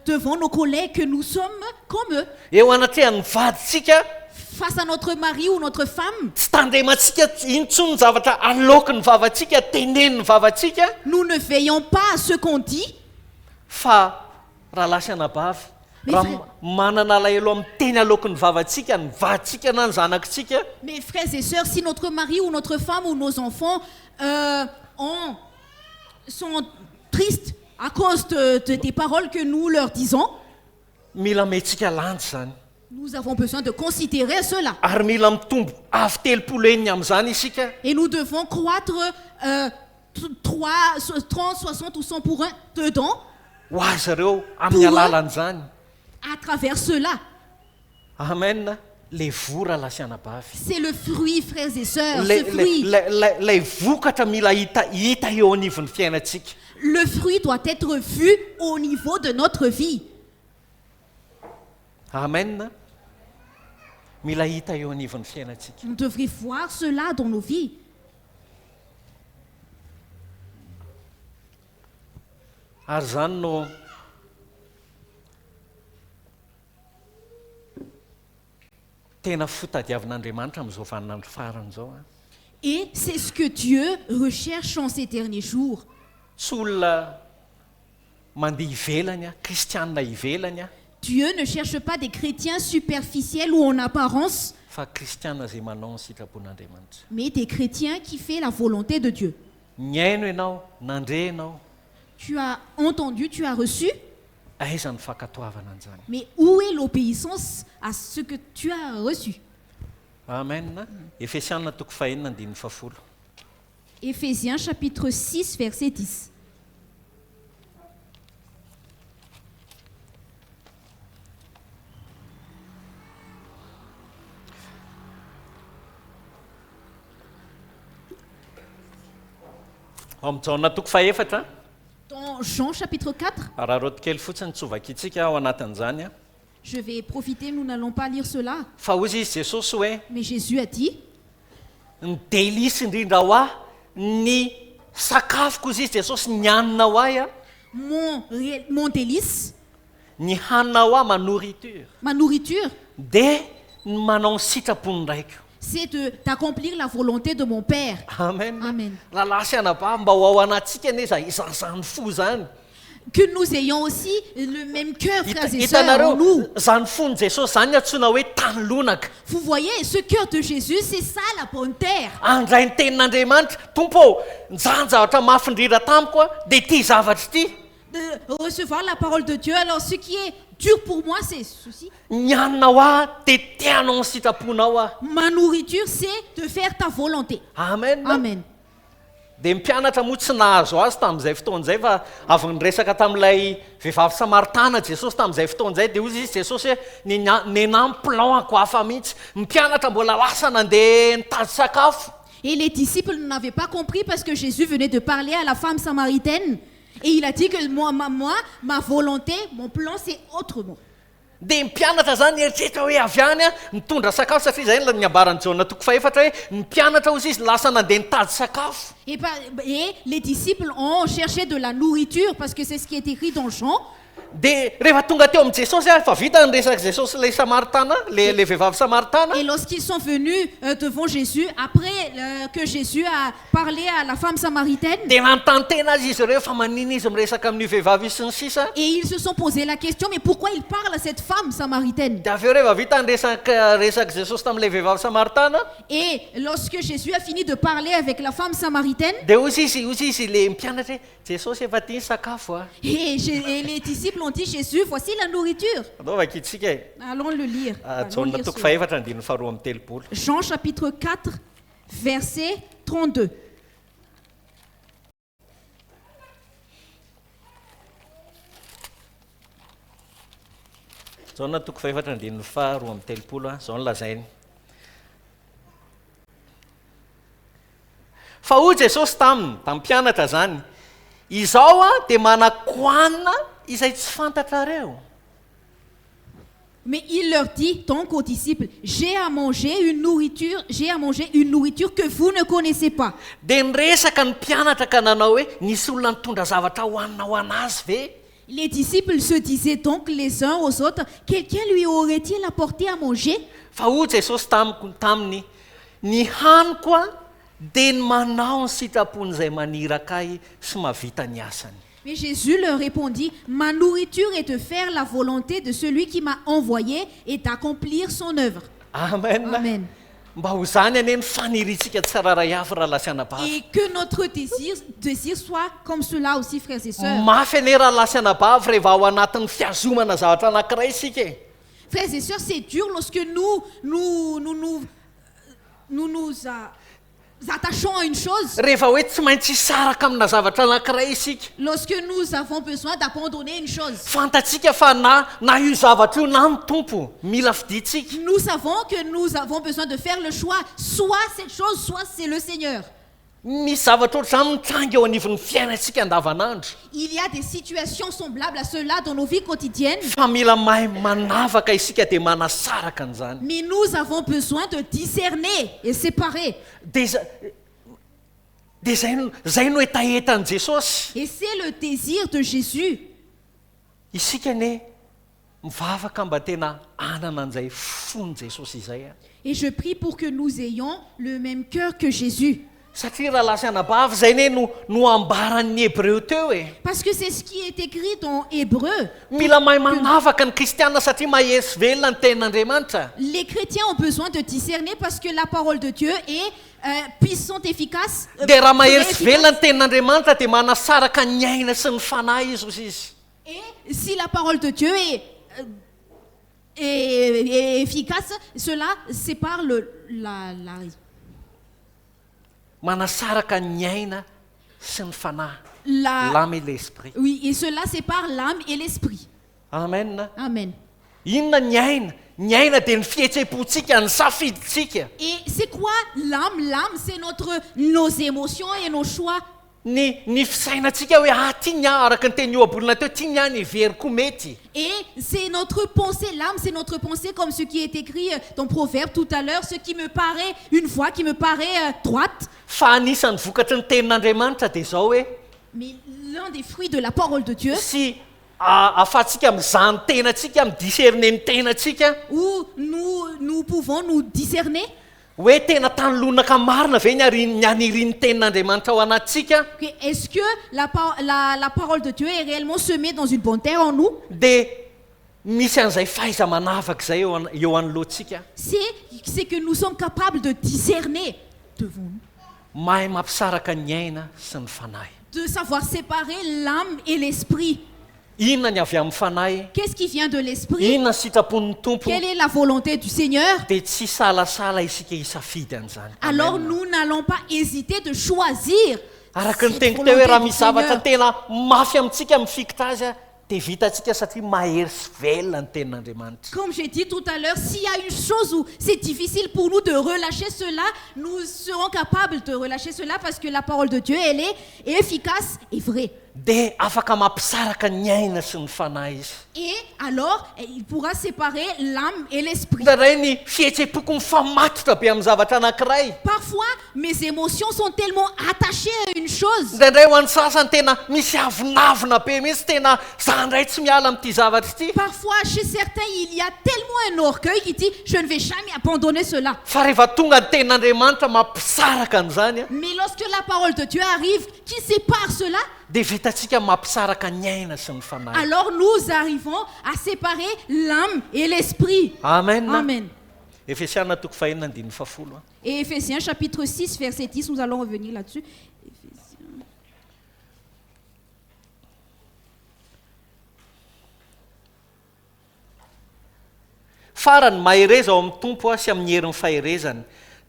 devant nos collègues que nous sommes comme eux. Eo anatrehan'ny vaditsika Face à notre mari ou notre femme, tsy tandremantsika intsony zavatra aloky ny vavantsika, teneny ny vavantsika, nous ne veillons pas à ce qu'on dit. fa raha lasy anabavy raha manana alahelo amin'ny teny aloky ny vavantsika, ny vaditsika na ny zanakitsika. Mes frères et sœurs, si notre mari ou notre femme ou nos enfants sont tristes à cause des paroles que nous leur disons, mila mentsika landy zany. nous avons besoin de considérer cela. Ary mila mitombo avy telopolo eniny amin'izany isika. Et nous devons croître 30, 60 ou 100 pour 1 dedans. Ho azy ireo amin'ny alalan'izany. À travers cela. Amen. Le vora lasy anabavy. C'est le fruit, frères et sœurs. Ce fruit. Lay vokatra mila hita eo anivon'ny fiainatsika. Le fruit doit être vu au niveau de notre vie. Amen. Mila hita eo anivon'ny fiainatsika. On devrait voir cela dans nos vies. Ary zany no tena fitadiavan'Andriamanitra amin'izao vaninandro farany zao. Et c'est ce que Dieu recherche en ces derniers jours. Tsy olona mandeha ivelany, kristianina ivelany, Dieu ne cherche pas des chrétiens superficiels ou en apparence, fa kristianina izay manao ny sitrapon'Andriamanitra. mais des chrétiens qui font la volonté de Dieu. Niaino ianao, nandrenao, Tu as entendu, tu as reçu, aiza ny fankatoavana an'izany. mais où est l'obéissance à ce que tu as reçu? Amen. Efesianina toko fahenina andininy fafolo. Éphésiens chapitre 6, verset 10. Amin'jaona toko faefatra, Dans Jean chapitre 4, raha roto kely fotsiny tsovakitsika ao anatin'izany, je vais profiter, nous n'allons pas lire cela, fa hozy izy Jesosy hoe mais Jésus a dit, ny delisy indrindra ho ahy ny sakafoko izy Jesosy ny hanina ho ahy mon délice, ny hanina ho ahy manoriture ma nourriture, dia ny manao ny sitrapony raiko. c'est d'accomplir la volonté de mon Père. Amen. Amen. Raha lasy anabavy mba ho ao anatsika neza izany fo zany. Que nous ayons aussi le même cœur, frères et sœurs, en Hitanareo nous. zany fon'ny Jesosy zany antsoina hoe tany lonaka. Vous voyez, ce cœur de Jésus, c'est ça la bonne terre. Andray ny tenin'Andriamanitra, tompo nizany zavatra mafindrira tamiko a dia ity zavatra ity. De recevoir la parole de Dieu. Alors, ce qui est dur pour moi, c'est ceci. Ny hanina ho ahy dia tianao ny sitraponao ahy. Ma nourriture, c'est de faire ta volonté. Amen. Amen. Dia mpianatra moa tsy nahazo azy tamin'izay fotoan'izay fa avy niresaka tamin'ilay vehivavy Samaritana Jesosy tamin'izay fotoan'izay dia hozy izy Jesosy hoe nenam planko hafa mihitsy. Mpianatra mbola lasa nandeha nitady sakafo. Et les disciples n'avaient pas compris parce que Jésus venait de parler à la femme samaritaine. Et il a dit que ma volonté, mon plan, c'est autrement. Dia mpianatra zany eritreretra hoe avy any a mitondra sakafo satria izay ny ambaran'ny Jaona toko faefatra hoe ny mpianatra ozy izy lasa nandeha nitady sakafo. Et les disciples ont cherché de la nourriture parce que c'est ce qui est écrit dans Jean. Dia rehefa tonga teo amin'ny Jesosy fa vita nyresaka Jesosy ilay Samaritana, le vehivavy Samaritana. Et lorsqu'ils sont venus devant Jésus, après que Jésus a parlé à la femme samaritaine, Dia nanontany tena azy izy ireo fa manina izy miresaka amin'ny vehivavy sy ny sisa. et ils se sont posé la question, mais pourquoi il parle à cette femme samaritaine? Dia avy eo rehefa vita nyresaka Jesosy tamin'ilay vehivavy Samaritana, Et lorsque Jésus a fini de parler avec la femme samaritaine, dia hozy izy le mpianatra hoe Jesosy efa tia ny sakafo a. et les disciples ont dit, Jésus, voici la nourriture. Anaovaka itsika e. Allons le lire. Allons Jaona lire toko cela. faefatra andininy faharoa amin'ny telopolo. Jean chapitre 4, verset 32. Jaona toko faefatra andininy faharoa amin'ny telopolo a, zao no lazainy. Fa hoy Jesosy tamin'ny mpianatra zany, izao a dia manakoanina izay tsy fantatra reo. Mais il leur dit donc aux disciples, j'ai à manger une nourriture que vous ne connaissez pas. Dia niresaka ny mpianatra ka nanao hoe nisy olona nitondra zavatra hohanina ho anazy ve? Les disciples se disaient donc les uns aux autres, quelqu'un lui aurait-il apporté à manger? Fa hoy Jesosy taminy ny haniko a dia ny manao ny sitrapon'izay maniraka ahy sy mahavita ny asany. Mais Jésus leur répondit, ma nourriture est de faire la volonté de celui qui m'a envoyé et d'accomplir son œuvre. Amen. Amen. Mba ho zany anie ny faniritsika tsiraray avy raha lasiana bava. Et que notre désir soit comme cela aussi, frères et sœurs. Mafy anie raha lasiana bava rehefa ao anatin'ny fiazomana zavatra anankiray isika e. Frères et sœurs, c'est dur lorsque nous attachons à une chose. Rehefa hoe tsy maintsy hisaraka amina zavatra anankiray isika. Lorsque nous avons besoin d'abandonner une chose. Fantatsika fa na io zavatra io na ny tompo mila fiditsika. Nous savons que nous avons besoin de faire le choix. Soit cette chose, soit c'est le Seigneur. Misy zavatra ohatr'izany mitrangy eo anivon'ny fiainantsika andavanandro. Il y a des situations semblables à cela dans nos vies quotidiennes. Fa mila mahay manavaka isika dia manasaraka an'izany. Mais nous avons besoin de discerner et séparer. Dia zay no etaetan'i Jesosy. Et c'est le désir de Jésus. Isika ne mivavaka mba tena anana an'izay fon'ny Jesosy izay. Et je prie pour que nous ayons le même cœur que Jésus. Satria raha lasiana bava zay ne no ambaran'ny Hébreu teo e. Parce que c'est ce qui est écrit dans Hébreu. Mila mahay manavaka ny kristiana satria mahery velona ny tenin'Andriamanitra. Les chrétiens ont besoin de discerner parce que la parole de Dieu est puissante, efficace. Dia raha mahery velona ny tenin'Andriamanitra dia manasaraka ny aina sy ny fanahy izy. Et si la parole de Dieu est efficace, cela sépare la manasaraka ny aina sy ny fanahy. L'âme et l'esprit. Oui, et cela sépare l'âme et l'esprit. Amen. Amen. Inona ny aina? Ny aina dia ny fihetsepontsika, ny safiditsika. Et c'est quoi l'âme? L'âme, c'est nos émotions et nos choix. Ny fisainantsika hoe ty ny araka ny teny oabolina teo ty ny ny veriko mety. Et c'est notre pensée, l'âme c'est notre pensée comme ce qui est écrit dans Proverbe tout à l'heure, ce qui me paraît une voie qui me paraît droite. Fa anisan'ny vokatry ny tenin'Andriamanitra dia zao hoe mais l'un des fruits de la parole de Dieu sy afatsika mizaha ny tenatsika midiscerner ny tenatsika où nous pouvons nous discerner. hoe tena tanolonaka marina ve ny aniriny tenin'Andriamanitra ao anatsika. Est-ce que la parole de Dieu est réellement semée dans une bonne terre en nous? Dia misy an'izay faiza manavaka zay eo anoloantsika. C'est que nous sommes capables de discerner devant nous. Mahay mampisaraka ny aina sy ny fanahy. De savoir séparer l'âme et l'esprit. Inona ny avy amin'ny fanahy? Qu'est-ce qui vient de l'esprit? Inona sitrapon'ny tompo? Quelle est la volonté du Seigneur? Dia tsy salasala isika hisafidy an'izany. Alors nous n'allons pas hésiter de choisir. Araka ny teniko teo hoe raha misy zavatra tena mafy amintsika mifikitra azy dia vitantsika satria mahery sy velona ny tenin'Andriamanitra. Comme j'ai dit tout à l'heure, s'il y a une chose où c'est difficile pour nous de relâcher cela, nous serons capables de relâcher cela parce que la parole de Dieu, elle est efficace et vraie. Dia afaka mampisaraka ny aina sy ny fanahy izy. Et alors, il pourra séparer l'âme et l'esprit. Ndraindray ny fihetsepoako mifamatotra be amin'ny zavatra anankiray. Parfois, mes émotions sont tellement attachées à une chose. Ndraindray ho an'ny sasany tena misy avinavina be mihitsy tena za ndray tsy miala amin'ity zavatra ity. Parfois, chez certains, il y a tellement un orgueil qui dit « Je ne vais jamais abandonner cela. » Fa rehefa tonga ny tenin'Andriamanitra mampisaraka an'izany. Mais lorsque la parole de Dieu arrive, qui sépare cela? Dia vitantsika mampisaraka ny aina sy ny fanahy. Alors nous arrivons à séparer l'âme et l'esprit. Amen. Amen. Efesiana toko fahenina andininy fafolo. Et Éphésiens chapitre 6 verset 10, nous allons revenir là-dessus. Farany mahereza ao amin'ny tompo sy amin'ny herin'ny faherezany.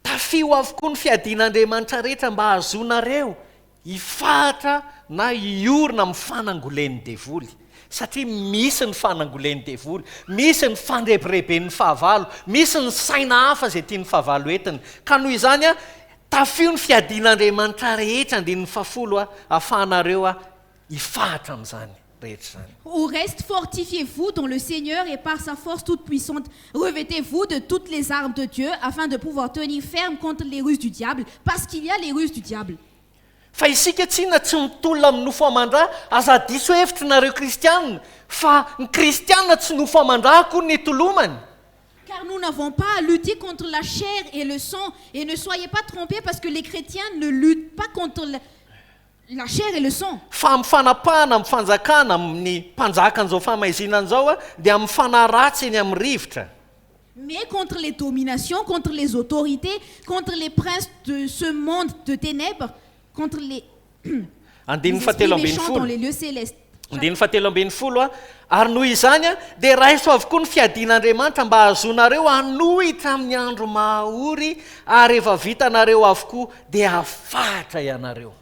Tafio avokoa ny fiadin'Andriamanitra rehetra mba hahazoanareo hifahatra na hiorina amin'ny fanangolen'ny devoly. Satria misy ny fanangolen'ny devoly, misy ny fandrebireben'ny fahavalo, misy ny saina hafa izay tian'ny fahavalo entiny. Ka noho izany tafio ny fiadin'Andriamanitra rehetra andinin'ny fafolo ahafahanareo hifahatra amin'izany rehetra zany. Au reste, fortifiez-vous dans le Seigneur et par sa force toute puissante. Revêtez-vous de toutes les armes de Dieu afin de pouvoir tenir ferme contre les ruses du diable, parce qu'il y a les ruses du diable. Fa isika tsyna tsy mitolona amin'ny nofo amandra aza diso hevitrinareo kristianina fa ny kristianina tsy nofo amandra akory ny tolomany. Car nous n'avons pas à lutter contre la chair et le sang. Et ne soyez pas trompés parce que les chrétiens ne luttent pas contre la chair et le sang. Fa mifanapahana amin'ny fanjakana amin'ny mpanjakan'izao famaizinana zao a dia mifanaratsy eny amin'ny rivotra. Mais contre les dominations, contre les autorités, contre les princes de ce monde de ténèbres, contre les esprits méchants dans les lieux célestes. Andiny fahatelo ambin'ny folo a ary noho izany a dia raiso avokoa ny fiadian'Andriamanitra mba ahazonareo hanohitra amin'ny andro mahaory ary rehefa vitanareo avokoa dia afatra ianareo.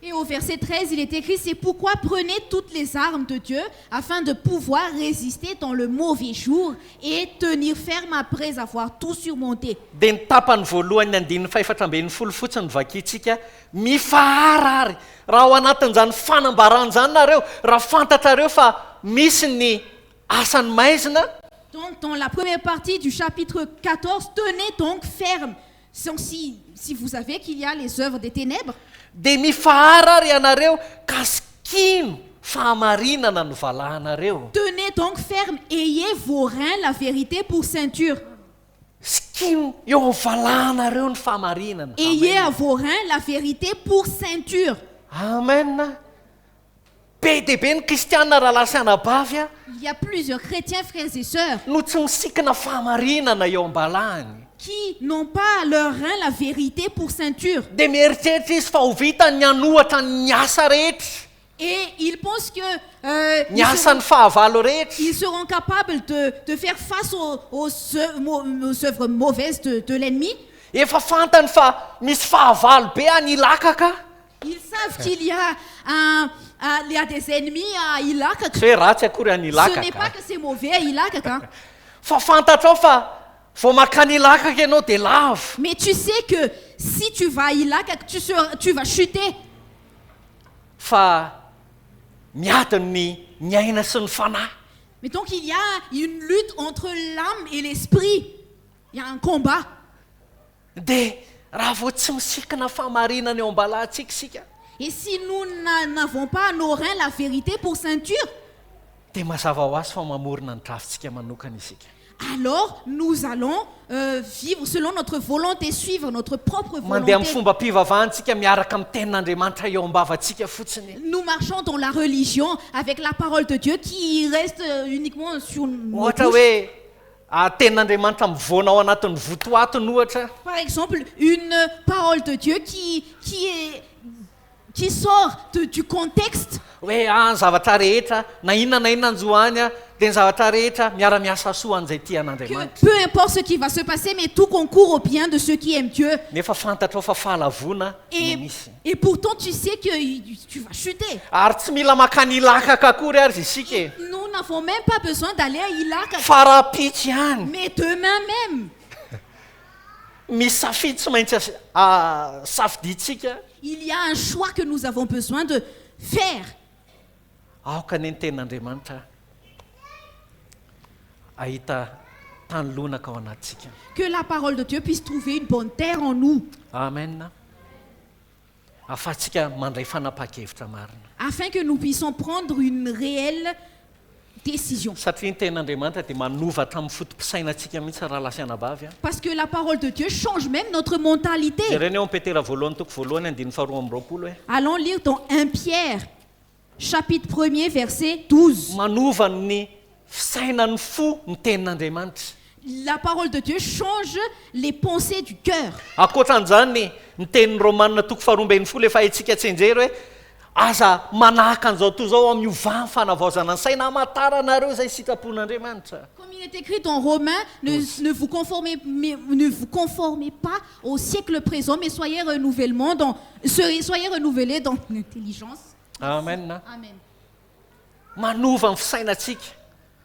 Et au verset 13, il est écrit, c'est pourquoi prenez toutes les armes de Dieu afin de pouvoir résister dans le mauvais jour et tenir ferme après avoir tout surmonté. Dia ny tapany voalohany andin'ny faefatra ambin'ny folo fotsiny vakitsika mifaharary raha ao anatin'izany fanambaran'izany nareo raha fantatrareo fa misy ny asany maizina. Donc dans la première partie du chapitre 14, tenez donc ferme. Si vous savez qu'il y a les œuvres des ténèbres, dia mifaharary ianareo kasikino fahamarinana no valahanareo. Tenez donc ferme, ayez vos reins la vérité pour ceinture. Sikino eo amin'ny valahanareo ny fahamarinana. Ayez à vos reins la vérité pour ceinture. Amen. Be dia be ny kristianina raha lasa anabavy a. Il y a plusieurs chrétiens, frères et sœurs, No tsy misikina fahamarinana eo am-balahany. qui n'ont pas leur rein la vérité pour ceinture. Dia mieritreritra izy fa ho vitany ny hanohatra ny asa rehetra. Et ils pensent que Ny asan'ny fahavalo rehetra. ils seront capables de faire face aux œuvres mauvaises de l'ennemi. Efa fantany fa misy fahavalo be any Ilaka. Ils savent qu'il y a des ennemis à Ilaka. Tsy hoe ratsy akory any Ce Ilaka. n'est pas que c'est mauvais à Ilaka. Fa fantatrao fa vao makany Ilaka ianao dia lavo. Mais tu sais que si tu vas à Ilaka, tu vas chuter. Fa miadiny ny aina sy ny fanahy. Mais donc il y a une lutte entre l'âme et l'esprit. Il y a un combat. Dia raha vao tsy misikina fahamarinana eo am-balantsika isika Et si nous n'avons pas à nos reins la vérité pour ceinture, dia mazava ho azy fa mamorona ny drafintsika manokana isika. alors nous allons vivre selon notre volonté, suivre notre propre Mandeha amin'ny volonté. fomba mpivavahantsika miaraka amin'ny tenin'Andriamanitra eo am-bavantsika fotsiny. Nous marchons dans la religion avec la parole de Dieu qui reste uniquement sur nos Ohatra bouches. hoe tenin'Andriamanitra mivoana ao anatin'ny votoatony ohatra. Par exemple, une parole de Dieu qui sort du contexte. Hoe ny zavatra rehetra na inona ny zoany a dia ny zavatra rehetra miara-miasa soa an'izay Que tian'Andriamanitra. peu importe ce qui va se passer, mais tout concourt au bien de ceux qui aiment Dieu. Nefa fantatrao fa fahalavona no misy. Et pourtant, tu sais que tu vas chuter. Ary tsy mila makany Ilaka akory ary isika e. Nous n'avons même pas besoin d'aller à Ilaka. Fa raha pitsy ihany. Mais demain même, Misy safidy tsy maintsy safiditsika. il y a un choix que nous avons besoin de faire. Aoka ny tenin'Andriamanitra ahita tany lonaka ao anatsika. Que la parole de Dieu puisse trouver une bonne terre en nous, Amen. Ahafahantsika mandray fanapahan-kevitra marina. afin que nous puissions prendre une réelle décision. Satria ny tenin'Andriamanitra dia manovatra amin'ny fotom-pisainantsika mihitsy raha lasa anabavy. Parce que la parole de Dieu change même notre mentalité. Jereny eo Petera voalohany toko voalohany andiny faharoa amby roapolo hoe Allons lire dans 1 Pierre, chapitre 1er, verset 12. manova ny fisainan'ny fo ny tenin'Andriamanitra. La parole de Dieu change les pensées du cœur. Ankoatran'izany ny tenin'ny Romanina toko faharoa amby folo efa haitsika tsy enjery hoe aza manahaka an'izao toy izao amin'ny ovany fanavaozana ny saina hamantaranareo izay sitrapon'Andriamanitra. Comme il est écrit dans Romains, ne vous conformez pas au siècle présent, mais soyez renouvelés dans l'intelligence. Amen. Amen. Manova ny fisainantsika,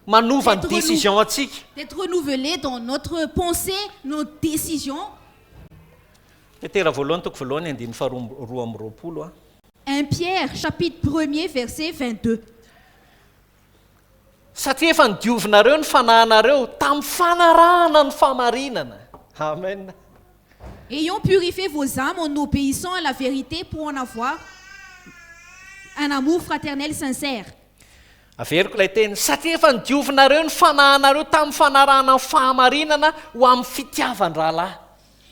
manova ny décision antsika. D'être renouvelés dans notre pensée, nos décisions. Petera voalohany toko voalohany andiny faharoa amby roapolo. 1 Pierre, chapitre 1er, verset 22. satria efa nidiovinareo ny fanahinareo tamin'ny fanarahana ny fahamarinana. Amen. Ayons purifié vos âmes en obéissant à la vérité pour en avoir un amour fraternel sincère. Averiko ilay teny, satria efa nidiovinareo ny fanahinareo tamin'ny fanarahana ny fahamarinana ho amin'ny fitiavan-drahalahy.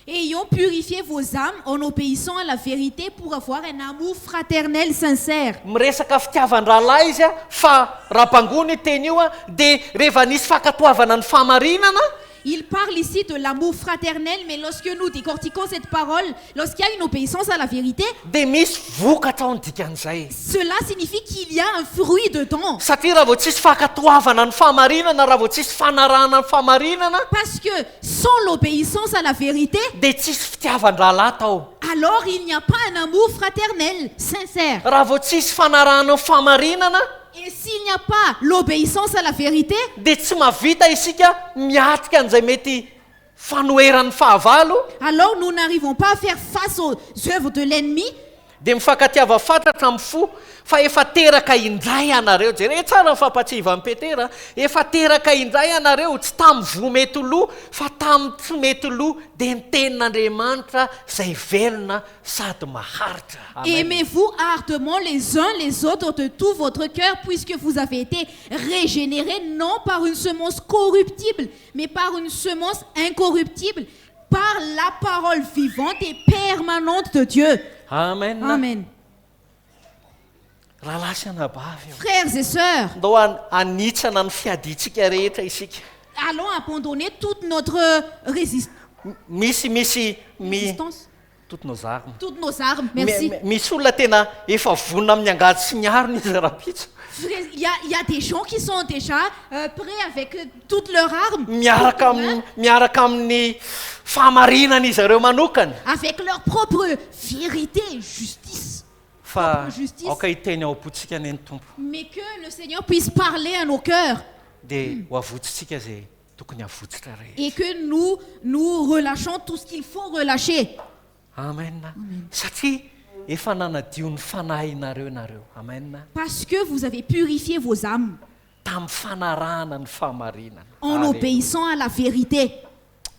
Ayons purifié vos âmes en obéissant à la vérité pour avoir un amour fraternel sincère. Miresaka fitiavan-drahalahy izy fa raha mpangony teny io dia rehefa nisy fankatoavana ny fahamarinana. Il parle ici de l'amour fraternel, mais lorsque nous décortiquons cette parole, lorsqu'il y a une obéissance à la vérité, dia misy vokatra ao ny dikan'izay. cela signifie qu'il y a un fruit dedans. Satria raha vao tsisy fankatoavana ny fahamarinana, raha vao tsisy fanarahana ny fahamarinana, Parce que sans l'obéissance à la vérité, dia tsisy fitiavan-drahalahy tao. alors il n'y a pas un amour fraternel, sincère. Raha vao tsisy fanarahana ny fahamarinana, Et s'il n'y a pas l'obéissance à la vérité, dia tsy mahavita isika miatrika an'izay mety fanoheran'ny fahavalo, alors nous n'arrivons pas à faire face aux œuvres de l'ennemi. dia mifankatiava fantatra amin'ny fo fa efa teraka indray ianareo. Jereo tsara ny fampatsiva amin'ny Petera, efa teraka indray ianareo, tsy tamin'ny vo mety loha fa tamin'ny tsy mety loha, dia ny tenin'Andriamanitra izay velona sady maharitra. Amen. Aimez-vous ardemment les uns les autres de tout votre cœur, puisque vous avez été régénérés non par une semence corruptible, mais par une semence incorruptible, par la parole vivante et permanente de Dieu. Amen. Amen. Rahalahy sy anabavy io, Frères et sœurs, ndao anitsana ny fiaditsika rehetra isika. allons abandonner toute notre résistance, toutes nos armes. toutes nos armes. Merci. Misy olona tena efa vonona amin'ny angady sy ny arony izy rapitso. Frères, il y a des gens qui sont déjà prêts avec toutes leurs armes, miaraka amin'ny fahamarinana izy ireo manokana. avec leur propre vérité et justice. Fa justice. aoka hiteny ao am-potsika ny Tompo, Mais que le Seigneur puisse parler à nos cœurs dia ho avotsitsika izay tokony avotsitra rehetra. et que nous relâchons tout ce qu'il faut relâcher. Amen. Satria efa nanadio ny fanahinareo nareo. Amen. Parce que vous avez purifié vos âmes Tamin'ny fanarahana ny fahamarinana. en obéissant à la vérité.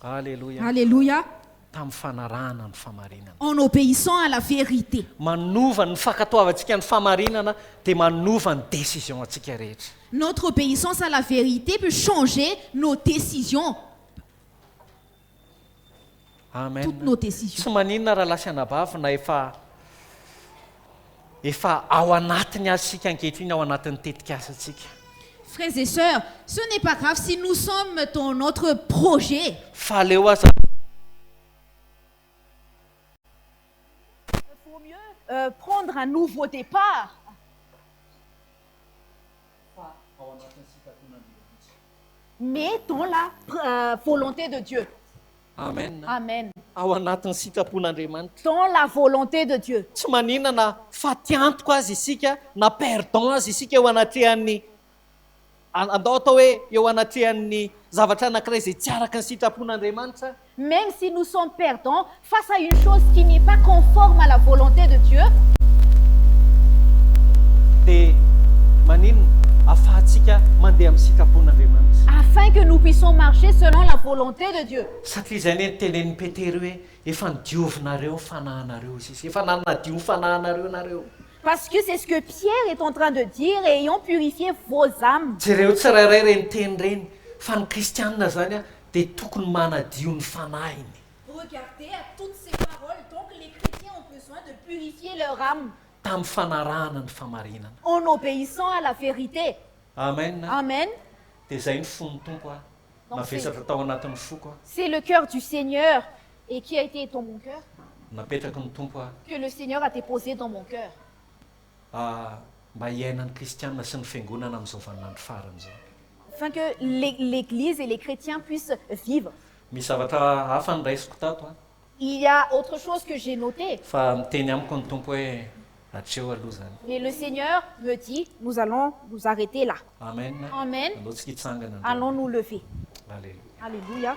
Alléluia. Alléluia. Tamin'ny fanarahana ny fahamarinana. En obéissant à la vérité. Manova ny fankatoavantsika ny fahamarinana dia manova ny décision antsika rehetra. Notre obéissance à la vérité peut changer nos décisions, Amen. toutes nos décisions. Tsy maninona rahalahy sy anabavy na efa ao anatiny azy sika ankehitriny, ao anatin'ny tetikasatsika. Frères et sœurs, ce n'est pas grave si nous sommes dans notre projet. Fa aleo aza Il faut mieux prendre un nouveau départ. Mais dans la volonté de Dieu. Amen. Amen. Ao anatin'ny sitrapon'Andriamanitra. Dans la volonté de Dieu. Tsy maninona na fatiantoko azy isika, na perdon azy isika eo anatrehan'ny andao atao hoe eo anatrehan'ny zavatra anankiray izay tsy araka ny sitrapon'Andriamanitra. Même si nous sommes perdants face à une chose qui n'est pas conforme à la volonté de Dieu, Dia maninona ahafahantsika mandeha amin'ny sitrapon'Andriamanitra. afin que nous puissions marcher selon la volonté de Dieu. Satria izay ny tenenin'ny Petera hoe efa nidiovinareo ny fanahinareo izy, efa nanadio ny fanahinareo nareo. Parce que c'est ce que Pierre est en train de dire, et ayons purifié vos âmes. Jereo tsirairay reny teny reny fa ny kristianina zany dia tokony manadio ny fanahiny. Regardez à toutes ces paroles. Donc les chrétiens ont besoin de purifier leur âme Tamin'ny fanarahana ny fahamarinana. en obéissant à la vérité. Amen. Amen. Dia izay ny fon'ny Tompo Donc, mavesatra tao anatin'ny foko C'est le cœur du Seigneur et qui a été dans mon cœur, napetraka ny Tompo que le Seigneur a déposé dans mon cœur. Mba hiainan'ny kristianina sy ny fiangonana amin'izao vaninandro farany zao. Afin que l'Église et les chrétiens puissent vivre. Misy zavatra hafa ny raisiko tato Il y a autre chose que j'ai noté. fa miteny amiko ny Tompo hoe hatreo aloha zany. Mais le Seigneur me dit, nous allons nous arrêter là. Amen. Amen. Andao tsika hitsangana. Allons nous lever. Alléluia. Alléluia.